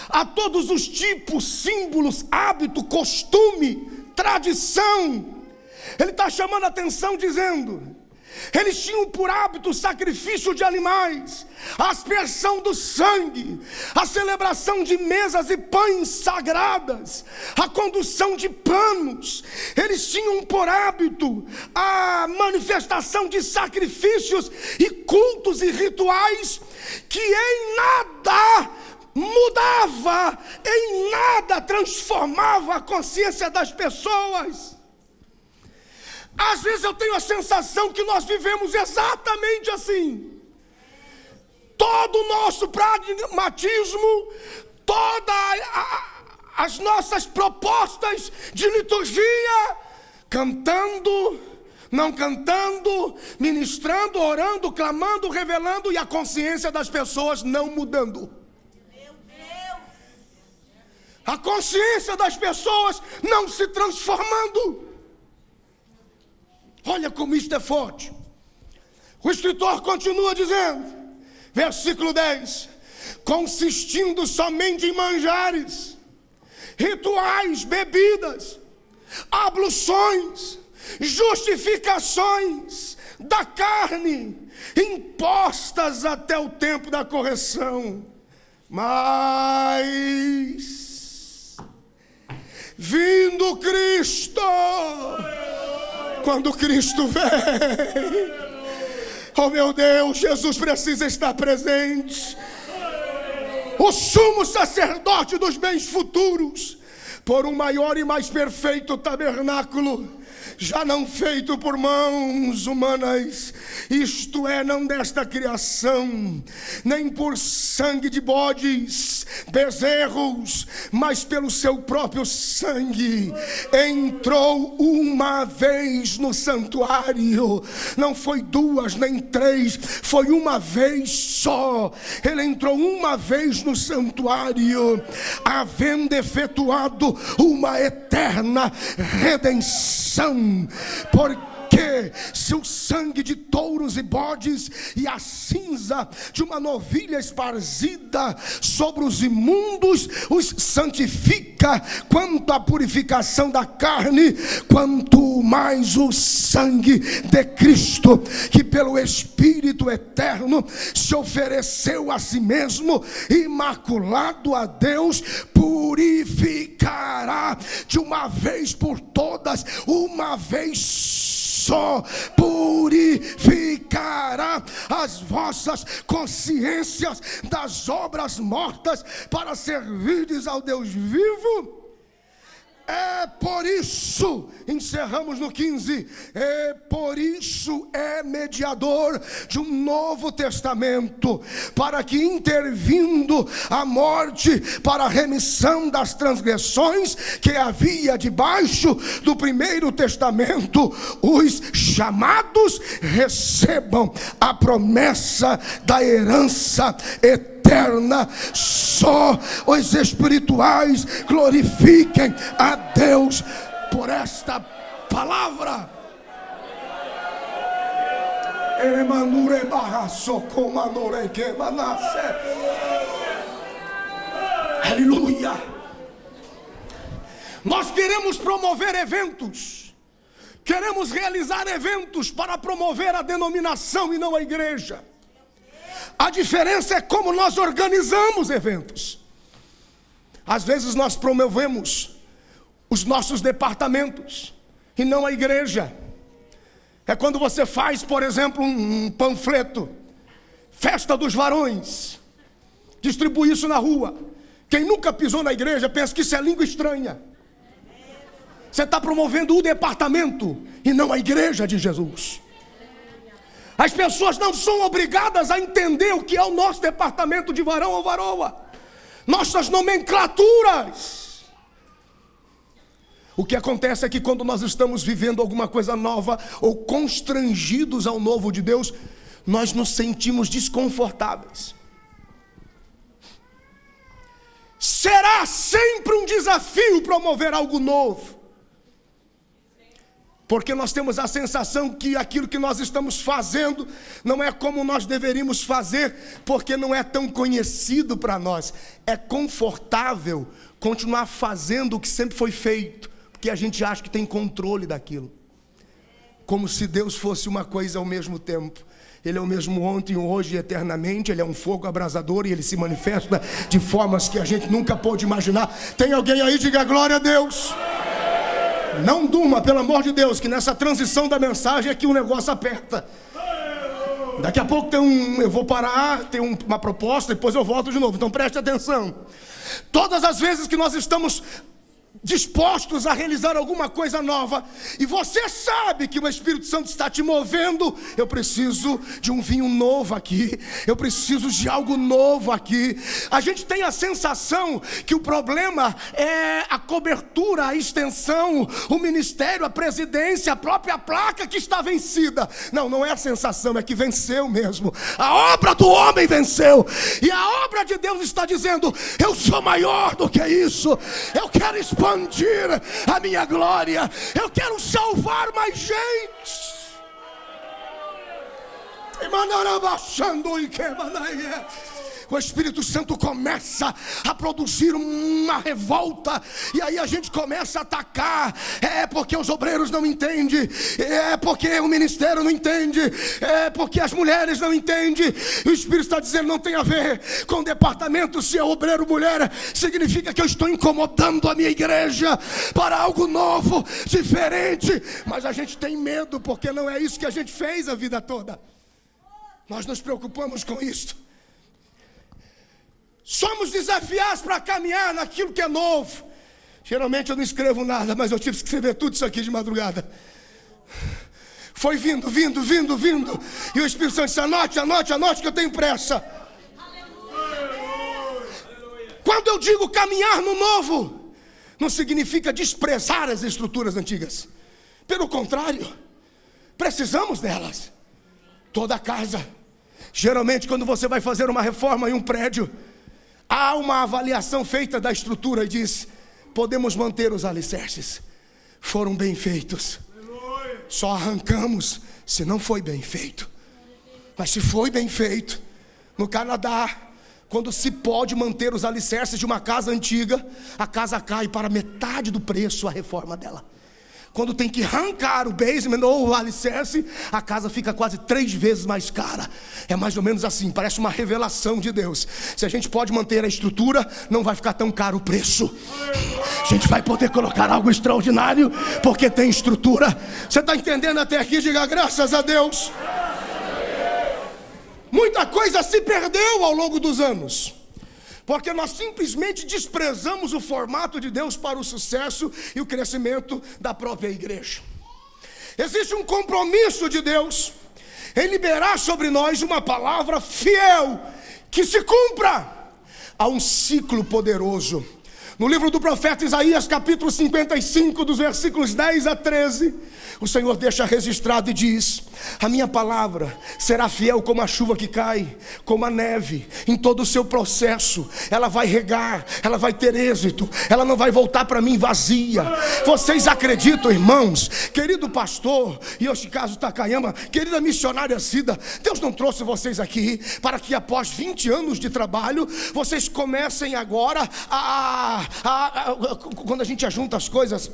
a todos os tipos, símbolos, hábito, costume, tradição. Ele está chamando a atenção dizendo: eles tinham por hábito o sacrifício de animais, a aspersão do sangue, a celebração de mesas e pães sagradas, a condução de panos. Eles tinham por hábito a manifestação de sacrifícios e cultos e rituais que em nada mudava, em nada transformava a consciência das pessoas. Às vezes eu tenho a sensação que nós vivemos exatamente assim. Todo o nosso pragmatismo, todas as nossas propostas de liturgia, cantando, não cantando, ministrando, orando, clamando, revelando, e a consciência das pessoas não mudando. Meu Deus! A consciência das pessoas não se transformando. Olha como isto é forte. O escritor continua dizendo, versículo 10: consistindo somente em manjares, rituais, bebidas, abluções, justificações da carne, impostas até o tempo da correção. Mas, vindo Cristo, quando Cristo vem, oh meu Deus, Jesus precisa estar presente. O sumo sacerdote dos bens futuros, por um maior e mais perfeito tabernáculo, já não feito por mãos humanas, isto é, não desta criação, nem por sangue de bodes, bezerros, mas pelo seu próprio sangue, entrou uma vez no santuário. Não foi duas nem três, foi uma vez só. Ele entrou uma vez no santuário, havendo efetuado uma eterna redenção. Porque se o sangue de touros e bodes e a cinza de uma novilha esparzida sobre os imundos os santifica, quanto à purificação da carne, quanto mais o sangue de Cristo, que pelo Espírito eterno se ofereceu a si mesmo, imaculado a Deus, purificará de uma vez por todas, uma vez só, purificará as vossas consciências das obras mortas, para servirdes ao Deus vivo. É por isso, encerramos no 15, é por isso é mediador de um novo testamento, para que, intervindo a morte para a remissão das transgressões que havia debaixo do primeiro testamento, os chamados recebam a promessa da herança eterna. Só os espirituais glorifiquem a Deus por esta palavra. Aleluia. Nós queremos promover eventos Queremos realizar eventos para promover a denominação e não a igreja. A diferença é como nós organizamos eventos. Às vezes nós promovemos os nossos departamentos e não a igreja. É quando você faz, por exemplo, um panfleto, festa dos varões, distribui isso na rua. Quem nunca pisou na igreja pensa que isso é língua estranha. Você está promovendo o departamento e não a igreja de Jesus. As pessoas não são obrigadas a entender o que é o nosso departamento de varão ou varoa, nossas nomenclaturas. O que acontece é que quando nós estamos vivendo alguma coisa nova ou constrangidos ao novo de Deus, nós nos sentimos desconfortáveis. Será sempre um desafio promover algo novo, porque nós temos a sensação que aquilo que nós estamos fazendo não é como nós deveríamos fazer, porque não é tão conhecido para nós. É confortável continuar fazendo o que sempre foi feito, porque a gente acha que tem controle daquilo. Como se Deus fosse uma coisa ao mesmo tempo. Ele é o mesmo ontem, hoje e eternamente. Ele é um fogo abrasador e ele se manifesta de formas que a gente nunca pôde imaginar. Tem alguém aí? Diga glória a Deus. Não durma, pelo amor de Deus, que nessa transição da mensagem é que o negócio aperta. Daqui a pouco eu vou parar, tem uma proposta, depois eu volto de novo. Então preste atenção. Todas as vezes que nós estamos dispostos a realizar alguma coisa nova, e você sabe que o Espírito Santo está te movendo, eu preciso de um vinho novo aqui, eu preciso de algo novo aqui. A gente tem a sensação que o problema é a cobertura, a extensão, o ministério, a presidência, a própria placa que está vencida. Não, não é a sensação, é que venceu mesmo. A obra do homem venceu, e a obra de Deus está dizendo: eu sou maior do que isso, eu quero expandir a minha glória, eu quero salvar mais gente. O Espírito Santo começa a produzir uma revolta, e aí a gente começa a atacar. É porque os obreiros não entendem, é porque o ministério não entende, é porque as mulheres não entendem. O Espírito está dizendo: não tem a ver com o departamento, se é obreiro ou mulher, significa que eu estou incomodando a minha igreja para algo novo, diferente. Mas a gente tem medo, porque não é isso que a gente fez a vida toda. Nós nos preocupamos com isso. Somos desafiados para caminhar naquilo que é novo. Geralmente eu não escrevo nada, mas eu tive que escrever tudo isso aqui de madrugada. Foi vindo. E o Espírito Santo disse: anote que eu tenho pressa. Quando eu digo caminhar no novo, não significa desprezar as estruturas antigas. Pelo contrário, precisamos delas. Toda casa. Geralmente quando você vai fazer uma reforma em um prédio, há uma avaliação feita da estrutura e diz: podemos manter os alicerces, foram bem feitos. Só arrancamos se não foi bem feito. Mas se foi bem feito, no Canadá, quando se pode manter os alicerces de uma casa antiga, a casa cai para metade do preço a reforma dela. Quando tem que arrancar o basement ou o alicerce, a casa fica quase 3 vezes mais cara. É mais ou menos assim, parece uma revelação de Deus. Se a gente pode manter a estrutura, não vai ficar tão caro o preço. A gente vai poder colocar algo extraordinário, porque tem estrutura. Você está entendendo até aqui? Diga graças a Deus. Muita coisa se perdeu ao longo dos anos, porque nós simplesmente desprezamos o formato de Deus para o sucesso e o crescimento da própria igreja. Existe um compromisso de Deus em liberar sobre nós uma palavra fiel, que se cumpra. Há um ciclo poderoso. No livro do profeta Isaías, capítulo 55, dos versículos 10 a 13, o Senhor deixa registrado e diz: a minha palavra será fiel como a chuva que cai, como a neve, em todo o seu processo. Ela vai regar, ela vai ter êxito, ela não vai voltar para mim vazia. Vocês acreditam, irmãos? Querido pastor Yoshikazu Takayama, querida missionária Cida, Deus não trouxe vocês aqui para que após 20 anos de trabalho, vocês comecem agora quando a gente ajunta as coisas,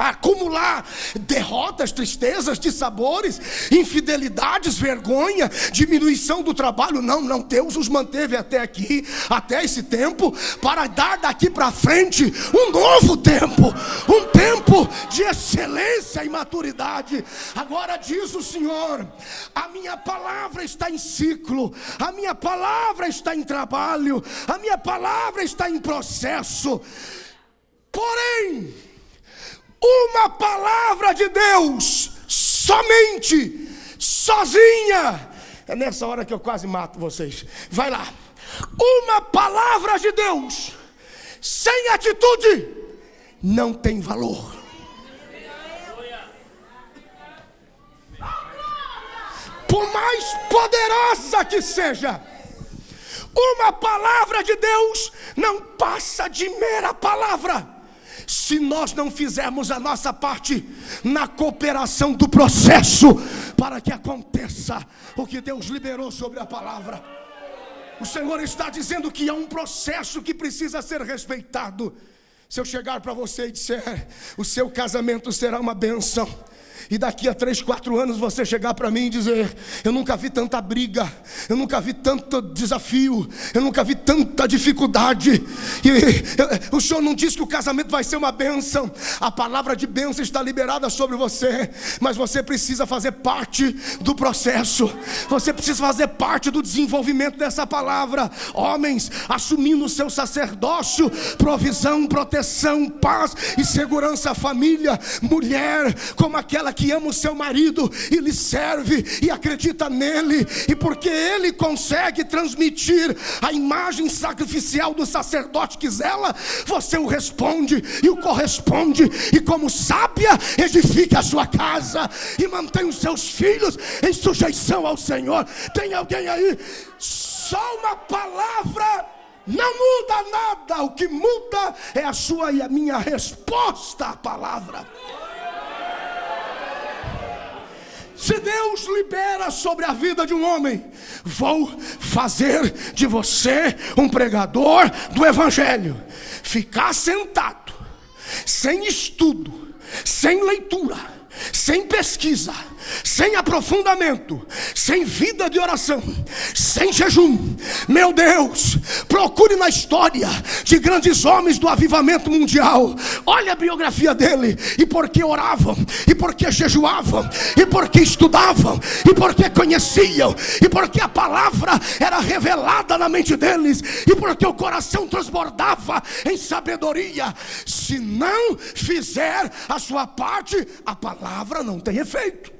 acumular derrotas, tristezas, dissabores, infidelidades, vergonha, diminuição do trabalho. Não, Deus os manteve até aqui, até esse tempo, para dar daqui para frente um novo tempo, um tempo de excelência e maturidade. Agora diz o Senhor: a minha palavra está em ciclo, a minha palavra está em trabalho, a minha palavra está em processo. Porém, uma palavra de Deus, somente, sozinha, é nessa hora que eu quase mato vocês. Vai lá. Uma palavra de Deus sem atitude não tem valor. Por mais poderosa que seja, uma palavra de Deus não passa de mera palavra, se nós não fizermos a nossa parte na cooperação do processo, para que aconteça o que Deus liberou sobre a palavra. O Senhor está dizendo que há um processo que precisa ser respeitado. Se eu chegar para você e disser: o seu casamento será uma bênção, e daqui a 3, 4 anos você chegar para mim e dizer: eu nunca vi tanta briga, eu nunca vi tanto desafio, eu nunca vi tanta dificuldade, e o Senhor não disse que o casamento vai ser uma bênção. A palavra de bênção está liberada sobre você, mas você precisa fazer parte do processo, você precisa fazer parte do desenvolvimento dessa palavra. Homens, assumindo o seu sacerdócio, provisão, proteção, paz e segurança à família. Mulher, como aquela que ama o seu marido e lhe serve e acredita nele, e porque ele consegue transmitir a imagem sacrificial do sacerdote que zela, você o responde e o corresponde, e como sábia edifica a sua casa e mantém os seus filhos em sujeição ao Senhor. Tem alguém aí? Só uma palavra não muda nada. O que muda é a sua e a minha resposta à palavra. Se Deus libera sobre a vida de um homem: vou fazer de você um pregador do Evangelho. Ficar sentado, sem estudo, sem leitura, sem pesquisa, sem aprofundamento, sem vida de oração, sem jejum, meu Deus, procure na história de grandes homens do avivamento mundial. Olha a biografia dele, e porque oravam, e porque jejuavam, e porque estudavam, e porque conheciam, e porque a palavra era revelada na mente deles, e porque o coração transbordava em sabedoria. Se não fizer a sua parte, a palavra não tem efeito.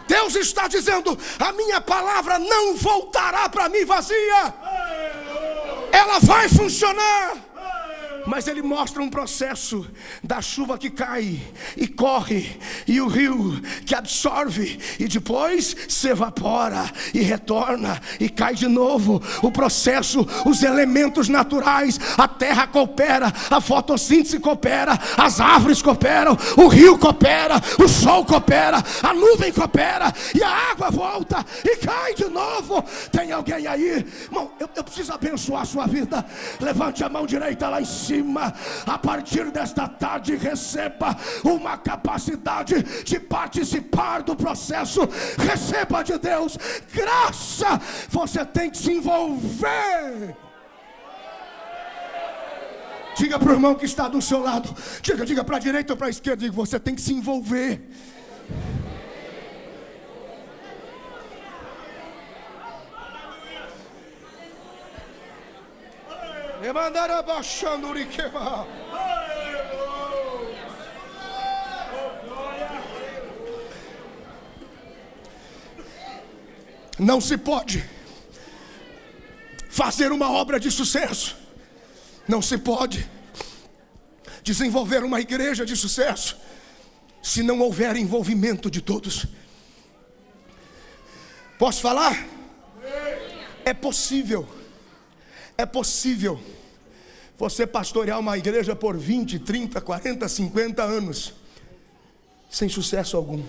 Deus está dizendo: a minha palavra não voltará para mim vazia, ela vai funcionar. Mas ele mostra um processo da chuva que cai e corre, e o rio que absorve e depois se evapora e retorna e cai de novo. O processo, os elementos naturais, a terra coopera, a fotossíntese coopera, as árvores cooperam, o rio coopera, o sol coopera, a nuvem coopera, e a água volta e cai de novo. Tem alguém aí? Irmão, eu preciso abençoar a sua vida. Levante a mão direita lá em cima. A partir desta tarde, receba uma capacidade de participar do processo. Receba de Deus graça. Você tem que se envolver. Diga para o irmão que está do seu lado, diga para a direita ou para a esquerda, diga: você tem que se envolver. Não se pode fazer uma obra de sucesso, não se pode desenvolver uma igreja de sucesso se não houver envolvimento de todos. Posso falar? É possível você pastorear uma igreja por 20, 30, 40, 50 anos sem sucesso algum.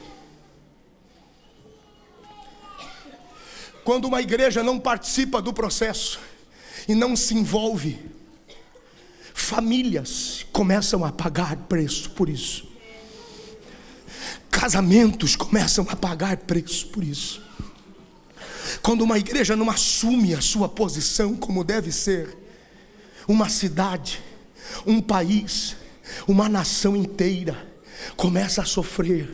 Quando uma igreja não participa do processo e não se envolve, famílias começam a pagar preço por isso. Casamentos começam a pagar preço por isso. Quando uma igreja não assume a sua posição como deve ser, uma cidade, um país, uma nação inteira começa a sofrer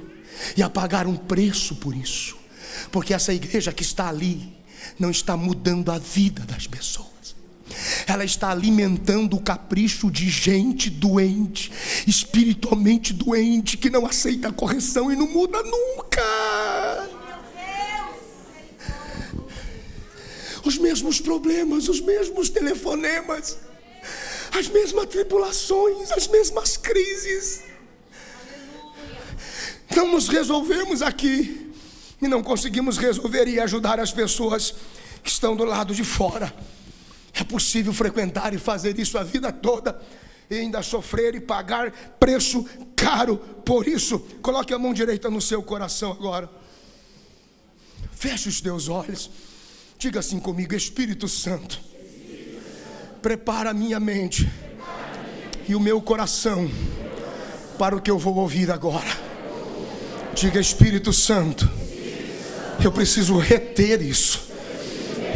e a pagar um preço por isso. Porque essa igreja que está ali não está mudando a vida das pessoas. Ela está alimentando o capricho de gente doente, espiritualmente doente, que não aceita a correção e não muda nunca. Os mesmos problemas, os mesmos telefonemas, as mesmas tribulações, as mesmas crises. Não nos resolvemos aqui e não conseguimos resolver e ajudar as pessoas que estão do lado de fora. É possível frequentar e fazer isso a vida toda e ainda sofrer e pagar preço caro por isso. Coloque a mão direita no seu coração agora. Feche os teus olhos. Diga assim comigo: Espírito Santo, prepara a minha mente e o meu coração para o que eu vou ouvir agora. Diga: Espírito Santo, eu preciso reter isso.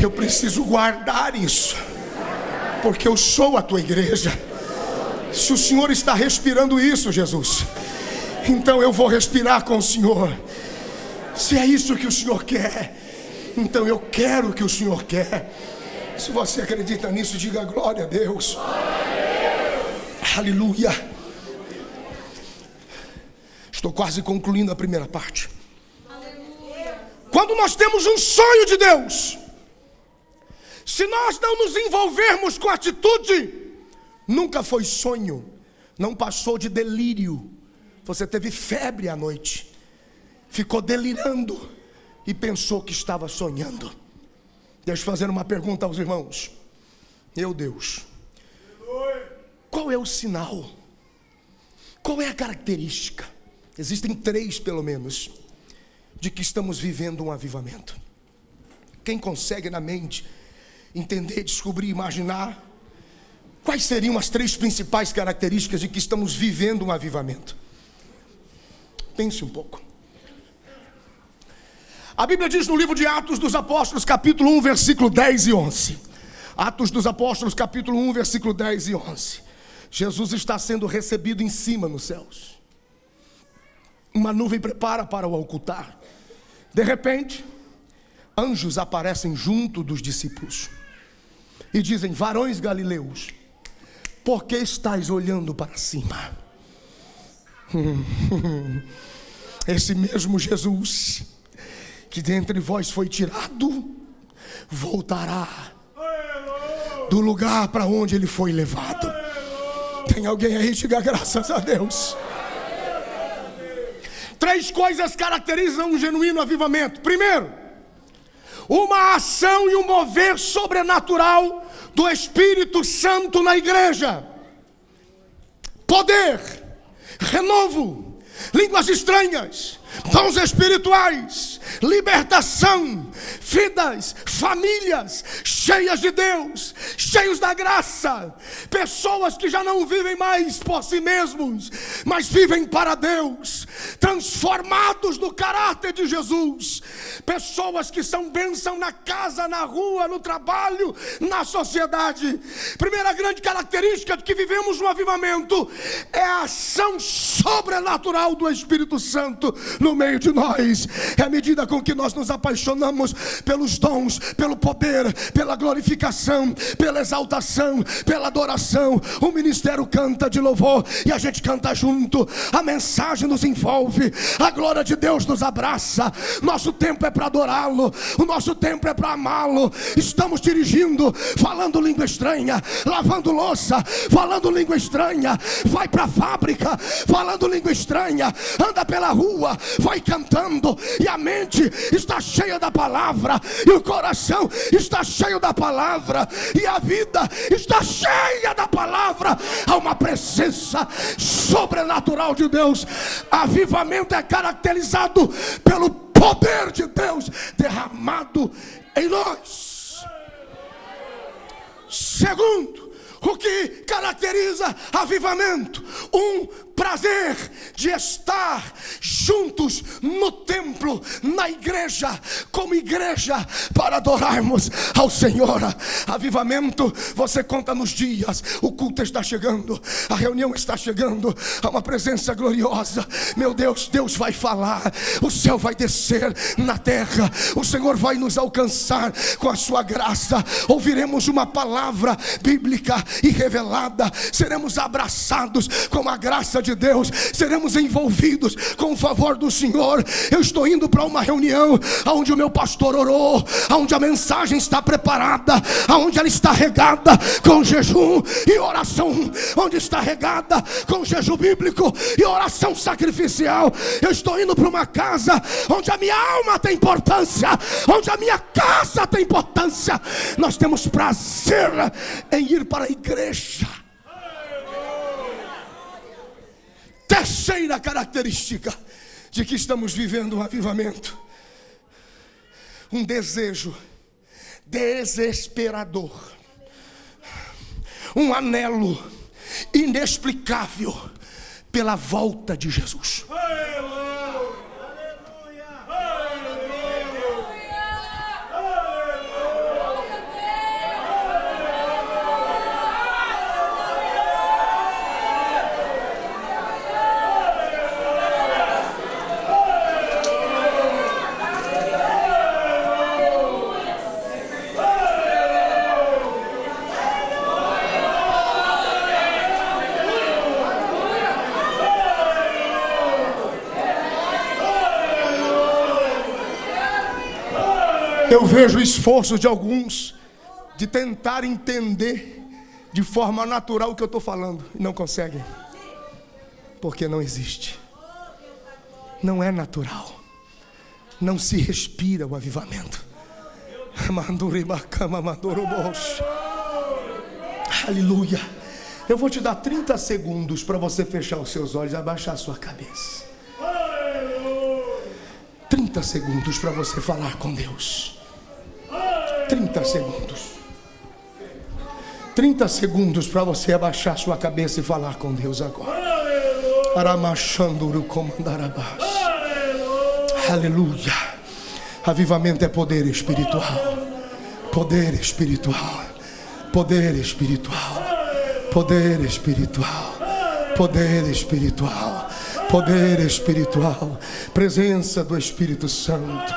Eu preciso guardar isso, porque eu sou a tua igreja. Se o Senhor está respirando isso, Jesus, então eu vou respirar com o Senhor. Se é isso que o Senhor quer, então eu quero o que o Senhor quer. Se você acredita nisso, diga glória a Deus. Aleluia. Estou quase concluindo a primeira parte. Quando nós temos um sonho de Deus, se nós não nos envolvermos com atitude, nunca foi sonho, não passou de delírio. Você teve febre à noite, ficou delirando e pensou que estava sonhando. Deixa eu fazer uma pergunta aos irmãos. Meu Deus, qual é o sinal? Qual é a característica? Existem 3 pelo menos, de que estamos vivendo um avivamento. Quem consegue na mente entender, descobrir, imaginar quais seriam as 3 principais características de que estamos vivendo um avivamento? Pense um pouco. A Bíblia diz no livro de Atos dos Apóstolos, capítulo 1, versículo 10 e 11. Atos dos Apóstolos, capítulo 1, versículo 10 e 11. Jesus está sendo recebido em cima nos céus. Uma nuvem prepara para o ocultar. De repente, anjos aparecem junto dos discípulos e dizem: varões galileus, por que estáis olhando para cima? Esse mesmo Jesus que dentre vós foi tirado, voltará do lugar para onde ele foi levado. Tem alguém aí? Diga graças a Deus. 3 coisas caracterizam um genuíno avivamento. Primeiro, uma ação e um mover sobrenatural do Espírito Santo na igreja. Poder, renovo, línguas estranhas, dons espirituais, libertação, vidas, famílias cheias de Deus, cheios da graça, pessoas que já não vivem mais por si mesmos, mas vivem para Deus, transformados no caráter de Jesus, pessoas que são bênção na casa, na rua, no trabalho, na sociedade. Primeira grande característica de que vivemos um avivamento é a ação sobrenatural do Espírito Santo no meio de nós. É a medida com que nós nos apaixonamos pelos dons, pelo poder, pela glorificação, pela exaltação, pela adoração. O ministério canta de louvor e a gente canta junto. A mensagem nos envolve, a glória de Deus nos abraça. Nosso tempo é para adorá-lo, o nosso tempo é para amá-lo. Estamos dirigindo, falando língua estranha, lavando louça, falando língua estranha, vai para a fábrica, falando língua estranha, anda pela rua, vai cantando, e a mente está cheia da palavra, e o coração está cheio da palavra, e a vida está cheia da palavra. Há uma presença sobrenatural de Deus. Avivamento é caracterizado pelo poder de Deus derramado em nós. Segundo, O que caracteriza avivamento? Um prazer de estar juntos no templo, na igreja, como igreja, para adorarmos ao Senhor. Avivamento, você conta nos dias, o culto está chegando, a reunião está chegando, há uma presença gloriosa. Meu Deus, Deus vai falar, o céu vai descer na terra, o Senhor vai nos alcançar com a sua graça. Ouviremos uma palavra bíblica e revelada, seremos abraçados com a graça de Deus, seremos envolvidos com o favor do Senhor. Eu estou indo para uma reunião onde o meu pastor orou, onde a mensagem está preparada, onde ela está regada com jejum e oração, onde está regada com jejum bíblico e oração sacrificial. Eu estou indo para uma casa onde a minha alma tem importância, onde a minha casa tem importância. Nós temos prazer em ir para a igreja. Terceira característica de que estamos vivendo um avivamento: um desejo desesperador, um anelo inexplicável pela volta de Jesus. Eu vejo o esforço de alguns de tentar entender de forma natural o que eu estou falando e não conseguem, porque não existe, não é natural, não se respira o avivamento. Aleluia. Eu vou te dar 30 segundos para você fechar os seus olhos e abaixar a sua cabeça. 30 segundos para você falar com Deus. 30 segundos. 30 segundos para você abaixar sua cabeça e falar com Deus agora. Aleluia. Avivamento é poder espiritual. Poder espiritual. Poder espiritual. Poder espiritual. Poder espiritual. Poder espiritual. Presença do Espírito Santo.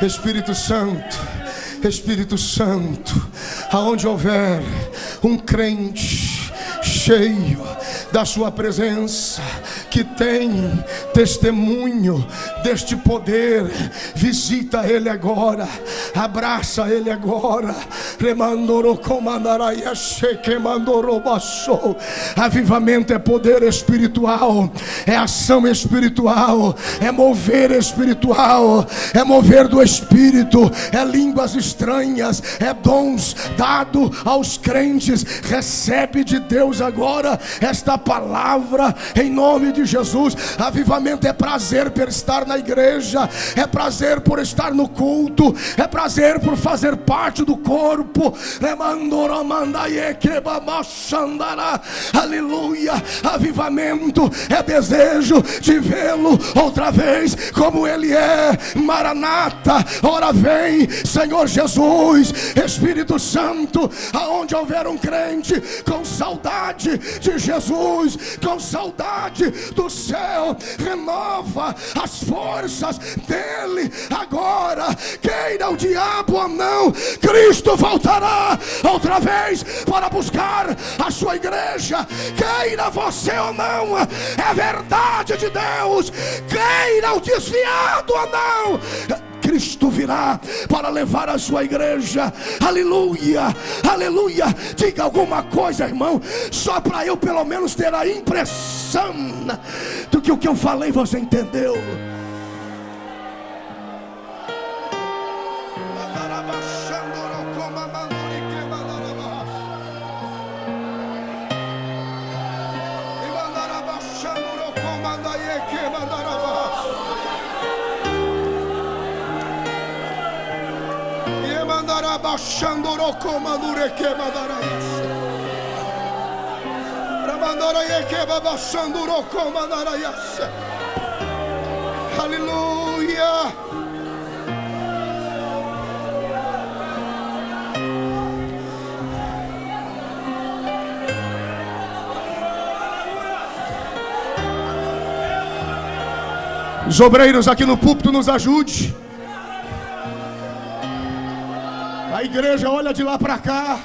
Espírito Santo. Espírito Santo, aonde houver um crente cheio da sua presença, que tem testemunho deste poder, visita ele agora, abraça ele agora. Avivamento é poder espiritual, é ação espiritual, é mover espiritual, é mover do Espírito, é línguas estranhas, é dons dado aos crentes. Recebe de Deus agora esta palavra em nome de Jesus. Avivamento é prazer por estar na igreja, é prazer por estar no culto, é prazer por fazer parte do corpo. Aleluia. Avivamento é desejo de vê-lo outra vez como ele é. Maranata, ora vem Senhor Jesus. Espírito Santo, aonde houver um crente com saudade de Jesus, com saudade do céu, renova as forças dele agora. Queira o diabo ou não, Cristo voltará outra vez para buscar a sua igreja. Queira você ou não, é verdade de Deus. Queira o desviado ou não, Cristo virá para levar a sua igreja. Aleluia, aleluia. Diga alguma coisa, irmão, só para eu pelo menos ter a impressão do que o que eu falei você entendeu. Aleluia. Os obreiros aqui no púlpito nos ajude. A igreja olha de lá para cá.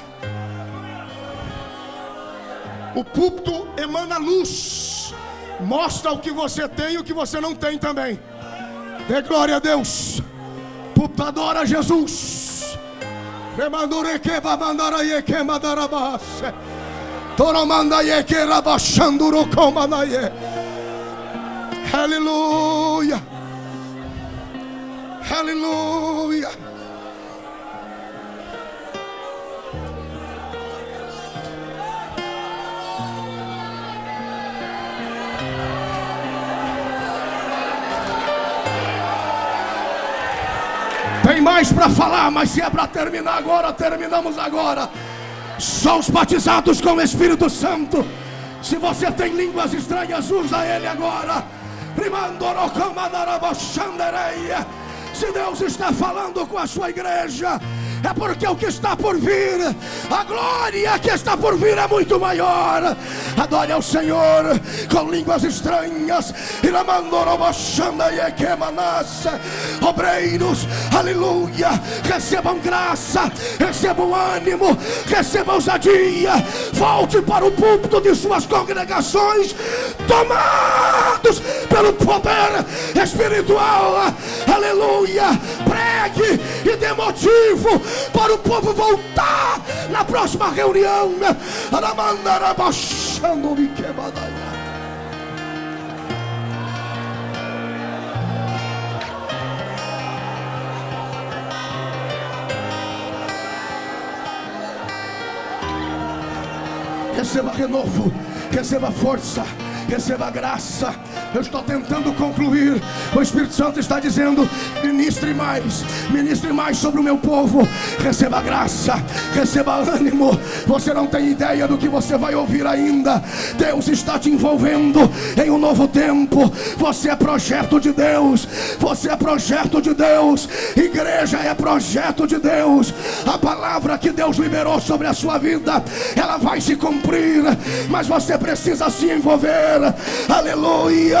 O púlpito emana luz. Mostra o que você tem e o que você não tem também. Dê glória a Deus. O púlpito adora Jesus. Aleluia. Aleluia. Tem mais para falar, mas se é para terminar agora, terminamos agora. Só os batizados com o Espírito Santo. Se você tem línguas estranhas, usa ele agora. Se Deus está falando com a sua igreja, é porque o que está por vir, a glória que está por vir é muito maior. Adore ao Senhor com línguas estranhas. Obreiros, aleluia, recebam graça, recebam ânimo, recebam ousadia. Volte para o púlpito de suas congregações, tomados pelo poder espiritual. Aleluia, pregue e dê motivo para o povo voltar na próxima reunião. Receba renovo, receba força, receba graça. Eu estou tentando concluir. O Espírito Santo está dizendo: ministre mais sobre o meu povo. Receba graça, receba ânimo. Você não tem ideia do que você vai ouvir ainda. Deus está te envolvendo em um novo tempo. Você é projeto de Deus. Você é projeto de Deus. Igreja é projeto de Deus. A palavra que Deus liberou sobre a sua vida, ela vai se cumprir, mas você precisa se envolver. Aleluia.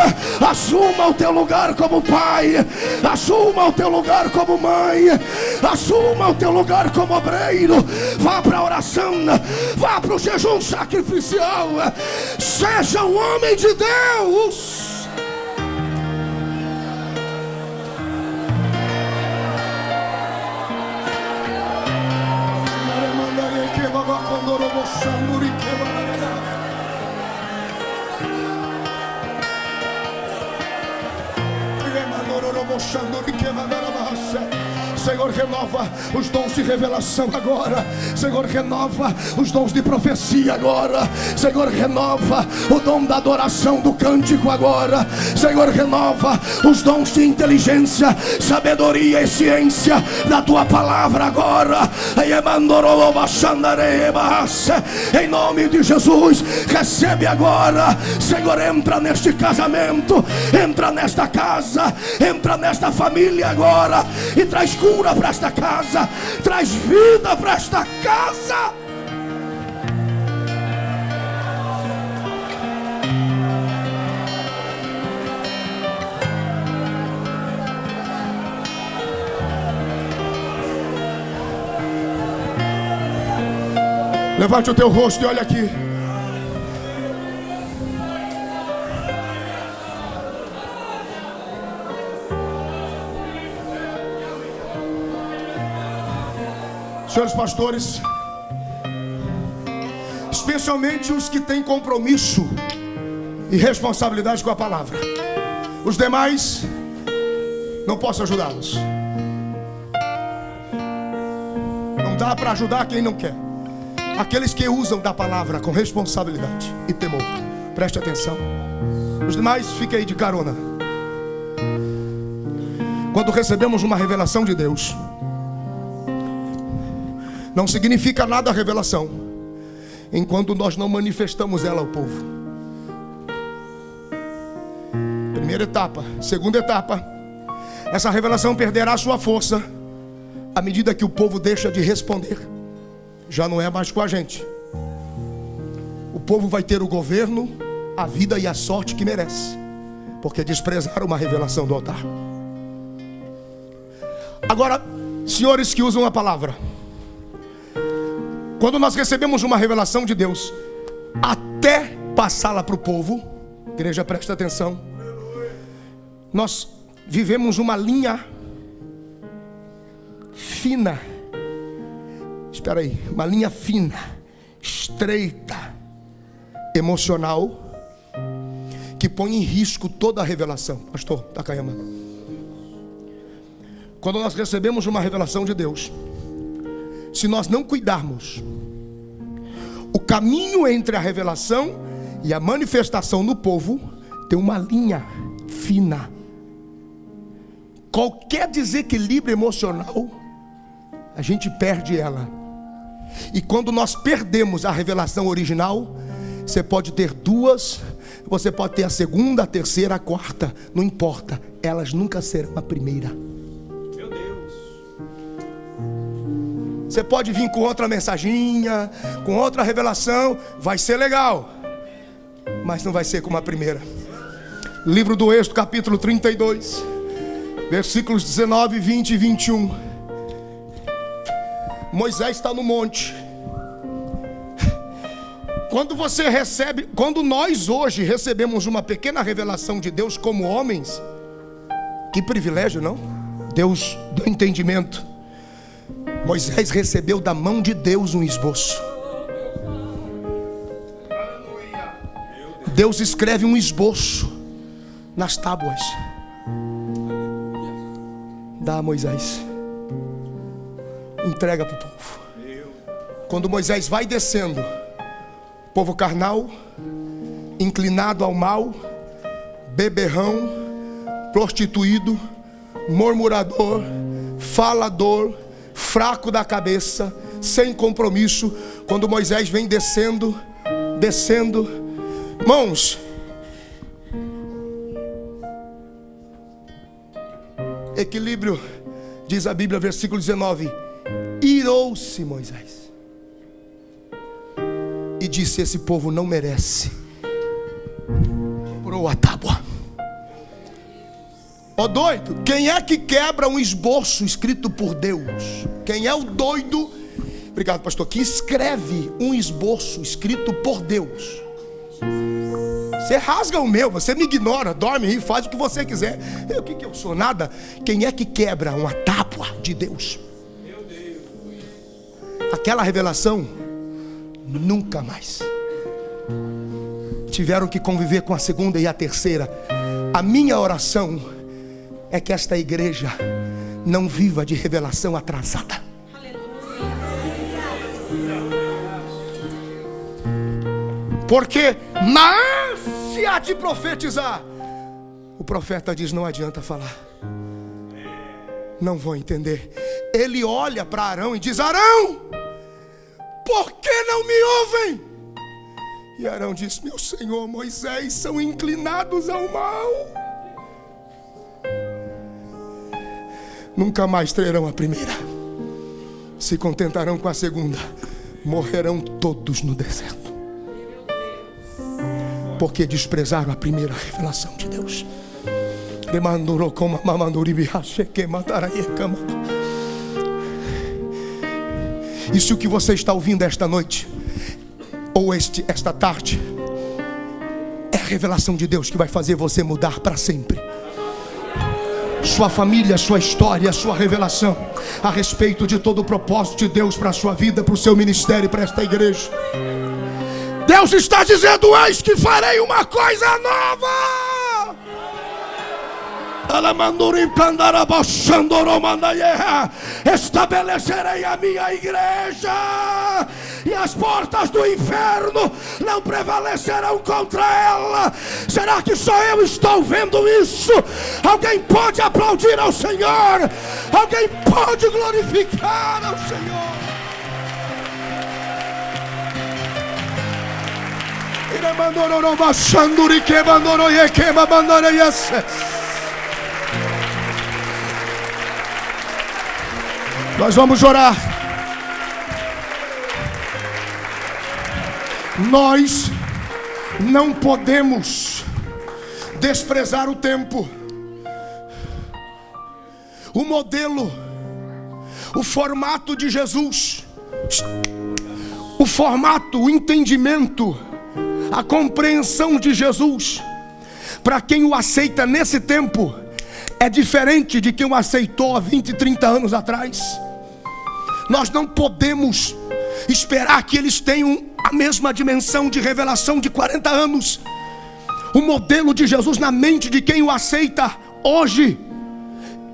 Assuma o teu lugar como pai, assuma o teu lugar como mãe, assuma o teu lugar como obreiro. Vá para a oração, vá para o jejum sacrificial. Seja um homem de Deus. Senhor, renova os dons de revelação agora. Senhor, renova os dons de profecia agora. Senhor, renova o dom da adoração, do cântico agora. Senhor, renova os dons de inteligência, sabedoria e ciência da tua palavra agora. Em nome de Jesus, recebe agora. Senhor, entra neste casamento, entra nesta casa, entra nesta família agora e traz cura para esta casa, traz vida para esta casa. Levante o teu rosto e olha aqui. Senhores pastores, especialmente os que têm compromisso e responsabilidade com a palavra. Os demais, não posso ajudá-los. Não dá para ajudar quem não quer. Aqueles que usam da palavra com responsabilidade e temor, preste atenção. Os demais, fiquem aí de carona. Quando recebemos uma revelação de Deus, não significa nada a revelação. enquanto nós não manifestamos ela ao povo. Primeira etapa. Segunda etapa, essa revelação perderá sua força à medida que o povo deixa de responder. Já não é mais com a gente. O povo vai ter o governo, a vida e a sorte que merece, porque desprezaram uma revelação do altar. Agora, senhores que usam a palavra, quando nós recebemos uma revelação de Deus, até passá-la para o povo, igreja, presta atenção, nós vivemos uma linha fina, espera aí, uma linha fina, estreita, emocional, que põe em risco toda a revelação. Pastor Takayama, quando nós recebemos uma revelação de Deus, se nós não cuidarmos, o caminho entre a revelação e a manifestação no povo tem uma linha fina. Qualquer desequilíbrio emocional, a gente perde ela. E quando nós perdemos a revelação original, você pode ter duas, você pode ter a segunda, a terceira, a quarta, não importa, elas nunca serão a primeira. Meu Deus. Você pode vir com outra mensaginha, com outra revelação, vai ser legal, mas não vai ser como a primeira. Livro do Êxodo, capítulo 32, versículos 19, 20 e 21. Moisés está no monte. Quando nós hoje recebemos uma pequena revelação de Deus como homens, que privilégio, não? Deus do entendimento. Moisés recebeu da mão de Deus um esboço. Deus escreve um esboço nas tábuas. Dá a Moisés, entrega para o povo. Quando Moisés vai descendo, povo carnal, inclinado ao mal, beberrão, prostituído, murmurador, falador, fraco da cabeça, sem compromisso. Quando Moisés vem descendo, irmãos, equilíbrio, diz a Bíblia, versículo 19: irou-se Moisés e disse: esse povo não merece. Quebrou a tábua. Ó doido, quem é que quebra um esboço escrito por Deus? Quem é o doido, obrigado pastor, que escreve um esboço escrito por Deus? Você rasga o meu, você me ignora, dorme e faz o que você quiser. O que eu sou? Nada. Quem é que quebra uma tábua de Deus? Meu Deus. Aquela revelação, nunca mais. Tiveram que conviver com a segunda e a terceira. A minha oração é que esta igreja não viva de revelação atrasada. Porque na ânsia de profetizar, o profeta diz: não adianta falar, não vão entender. Ele olha para Arão e diz: Arão, por que não me ouvem? E Arão diz: meu senhor Moisés, são inclinados ao mal. Nunca mais terão a primeira, se contentarão com a segunda, morrerão todos no deserto, porque desprezaram a primeira revelação de Deus. E se o que você está ouvindo esta noite, ou esta tarde, é a revelação de Deus que vai fazer você mudar para sempre, sua família, sua história, sua revelação a respeito de todo o propósito de Deus para a sua vida, para o seu ministério, para esta igreja, Deus está dizendo: eis que farei uma coisa nova. Estabelecerei a minha igreja, e as portas do inferno não prevalecerão contra ela. Será que só eu estou vendo isso? Alguém pode aplaudir ao Senhor? Alguém pode glorificar ao Senhor? Nós vamos orar. Nós não podemos desprezar o tempo. O modelo, o formato de Jesus, o formato, o entendimento, a compreensão de Jesus, para quem o aceita nesse tempo, é diferente de quem o aceitou há 20, 30 anos atrás. Nós não podemos esperar que eles tenham a mesma dimensão de revelação de 40 anos. O modelo de Jesus na mente de quem o aceita hoje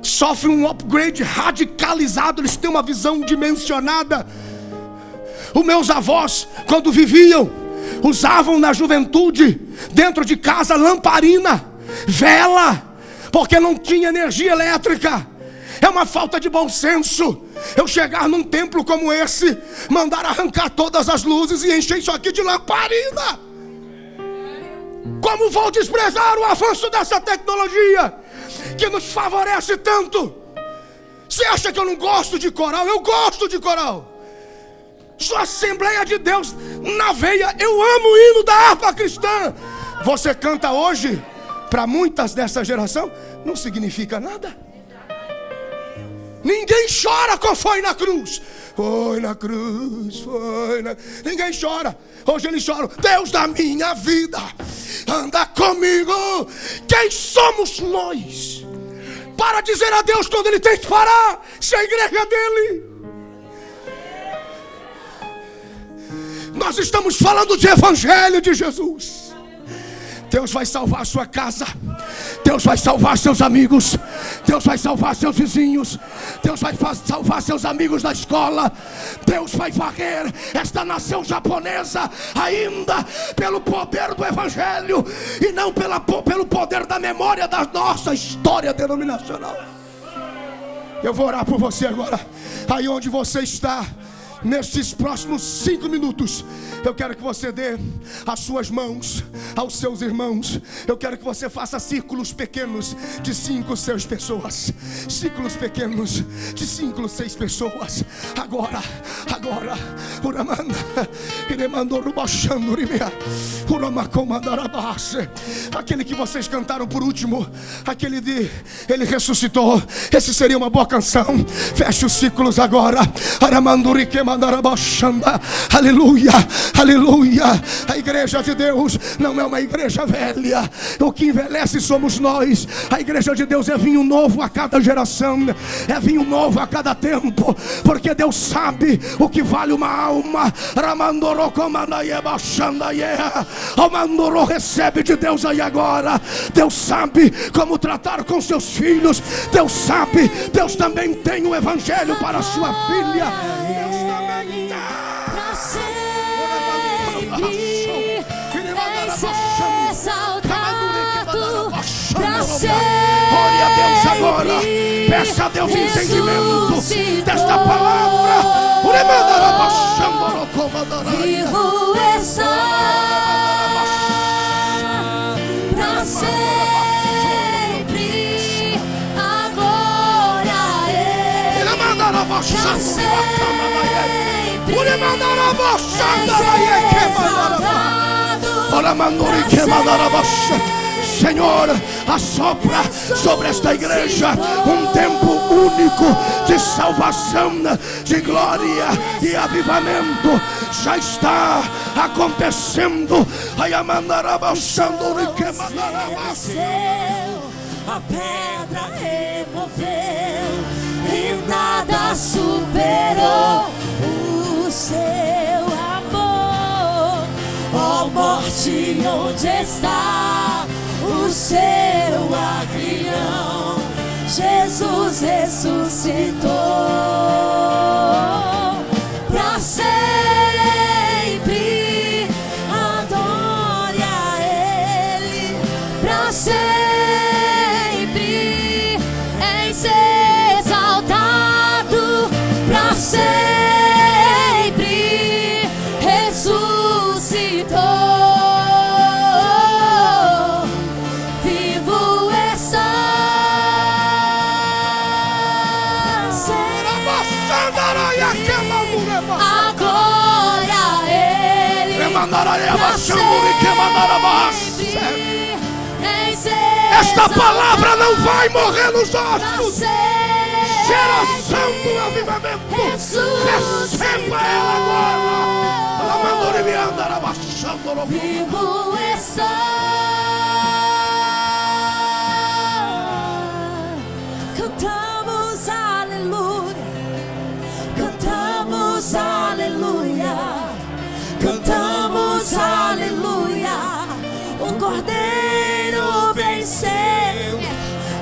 sofre um upgrade radicalizado. Eles têm uma visão dimensionada. Os meus avós, quando viviam, usavam na juventude, dentro de casa, lamparina, vela, porque não tinha energia elétrica. É uma falta de bom senso eu chegar num templo como esse, mandar arrancar todas as luzes e encher isso aqui de lamparina. Como vou desprezar o avanço dessa tecnologia que nos favorece tanto? Você acha que eu não gosto de coral? Eu gosto de coral. Sou Assembleia de Deus na veia. Eu amo o hino da harpa cristã. Você canta hoje, para muitas dessa geração, não significa nada. Ninguém chora como foi na cruz. Foi na cruz, foi na... Ninguém chora. Hoje eles choram. Deus da minha vida, anda comigo. Quem somos nós para dizer a Deus quando Ele tem que parar, se a igreja é dele? Nós estamos falando de evangelho de Jesus. Deus vai salvar a sua casa. Deus vai salvar seus amigos. Deus vai salvar seus vizinhos. Deus vai salvar seus amigos da escola. Deus vai varrer esta nação japonesa ainda pelo poder do evangelho e não pelo poder da memória da nossa história denominacional. Eu vou orar por você agora. Aí onde você está, nesses próximos 5 minutos, eu quero que você dê as suas mãos aos seus irmãos. Eu quero que você faça círculos pequenos de 5, 6 pessoas. Círculos pequenos de 5, 6 pessoas. Agora, aquele que vocês cantaram por último, aquele de Ele ressuscitou. Esse seria uma boa canção. Feche os círculos agora. Aleluia, aleluia. A igreja de Deus não é uma igreja velha. O que envelhece somos nós. A igreja de Deus é vinho novo a cada geração, é vinho novo a cada tempo, porque Deus sabe o que vale uma alma. Recebe de Deus aí agora. Deus sabe como tratar com seus filhos. Deus sabe, Deus também tem um evangelho para a sua filha. Deus também tem. Ore a Deus agora. Peça a Deus entendimento desta palavra. Vivo está para sempre. A glória é para sempre. Senhor, assopra sobre esta igreja um tempo único de salvação, de glória e avivamento. Já está acontecendo. A pedra removeu e nada superou o seu amor. Ó morte, onde está o seu aguilhão? Jesus ressuscitou para sempre. Adore a Ele para sempre. Em ser exaltado para sempre. Ressuscitou. A glória a Ele. Pra sempre. Esta palavra não vai morrer nos ossos. Geração do avivamento, receba ela agora. Vivo está. Cantamos aleluia, cantamos aleluia, cantamos aleluia. O Cordeiro venceu.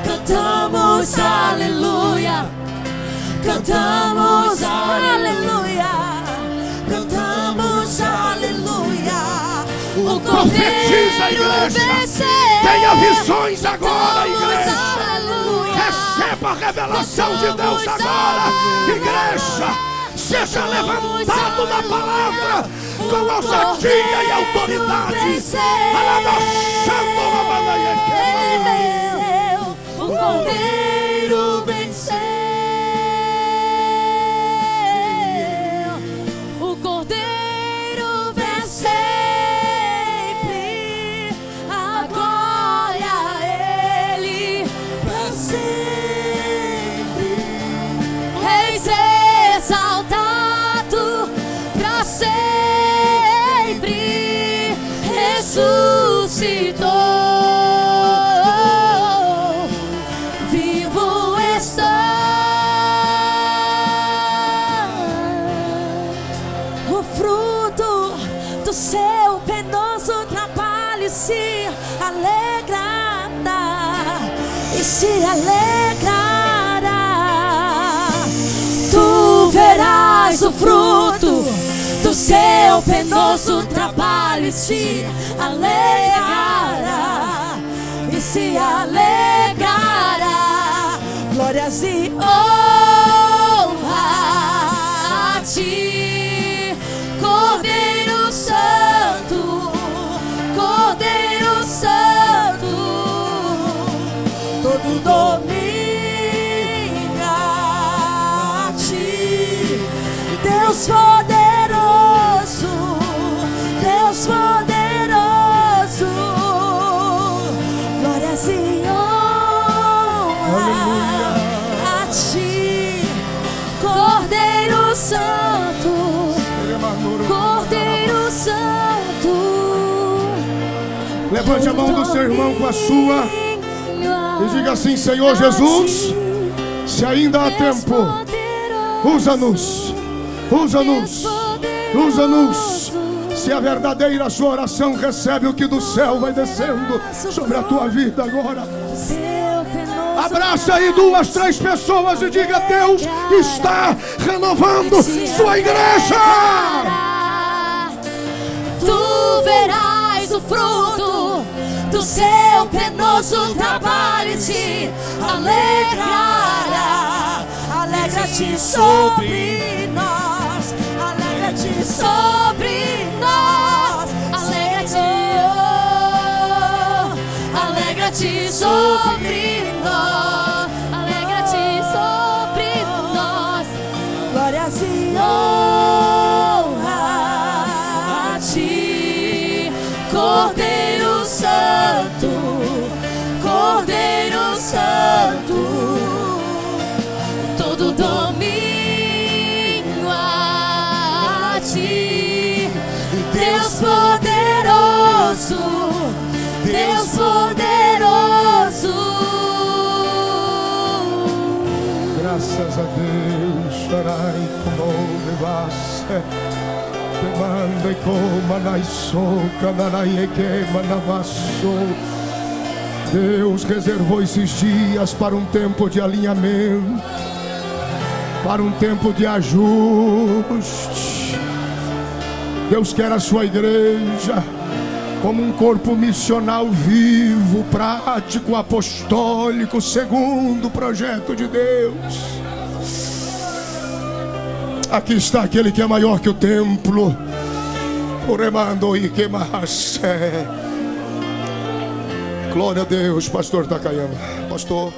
Cantamos aleluia, cantamos aleluia, cantamos aleluia. O Profetiza, Cordeiro igreja. venceu. Tenha visões agora, Cantamos igreja. aleluia. Receba a revelação de Deus agora, igreja. Seja levantado na palavra com ousadia e autoridade. Ele venceu, o Cordeiro venceu, o Cordeiro venceu sempre, a glória a Ele para sempre. Reis exaltado para sempre, ressuscitou. Vivo está. O fruto do seu penoso trabalho se alegrará e se alegrará. Tu verás o fruto do seu penoso trabalho e se alegrará e se alegrará. Glórias e honra a ti, Cordeiro Santo, Cordeiro Santo. Todo domínio a ti, Deus poderoso, Deus poderoso. Glórias e honra a ti, Cordeiro Santo, Cordeiro Santo. Levante a mão do seu irmão com a sua e diga assim: Senhor Jesus, se ainda há tempo, usa-nos, usa-nos, usa-nos. Se a verdadeira sua oração recebe o que do céu vai descendo sobre a tua vida agora. Abraça aí 2, 3 pessoas e diga: Deus está renovando sua igreja. Tu verás o fruto do seu penoso trabalho e te alegrará. Alegra-te sobre nós, alegra-te sobre nós, alegra-te sobre nós, alegra-te sobre nós. Glórias e honra a ti, Cordeiro Santo, Cordeiro Santo. Todo domínio a ti, Deus poderoso, Deus poderoso. Graças a Deus, charai como levasse, te manda e coma na soca, na queima na vasso. Deus reservou esses dias para um tempo de alinhamento, para um tempo de ajuste. Deus quer a sua igreja como um corpo missional vivo, prático, apostólico, segundo o projeto de Deus. Aqui está aquele que é maior que o templo. O remando e queimasse. Glória a Deus, pastor Takayama. Pastor.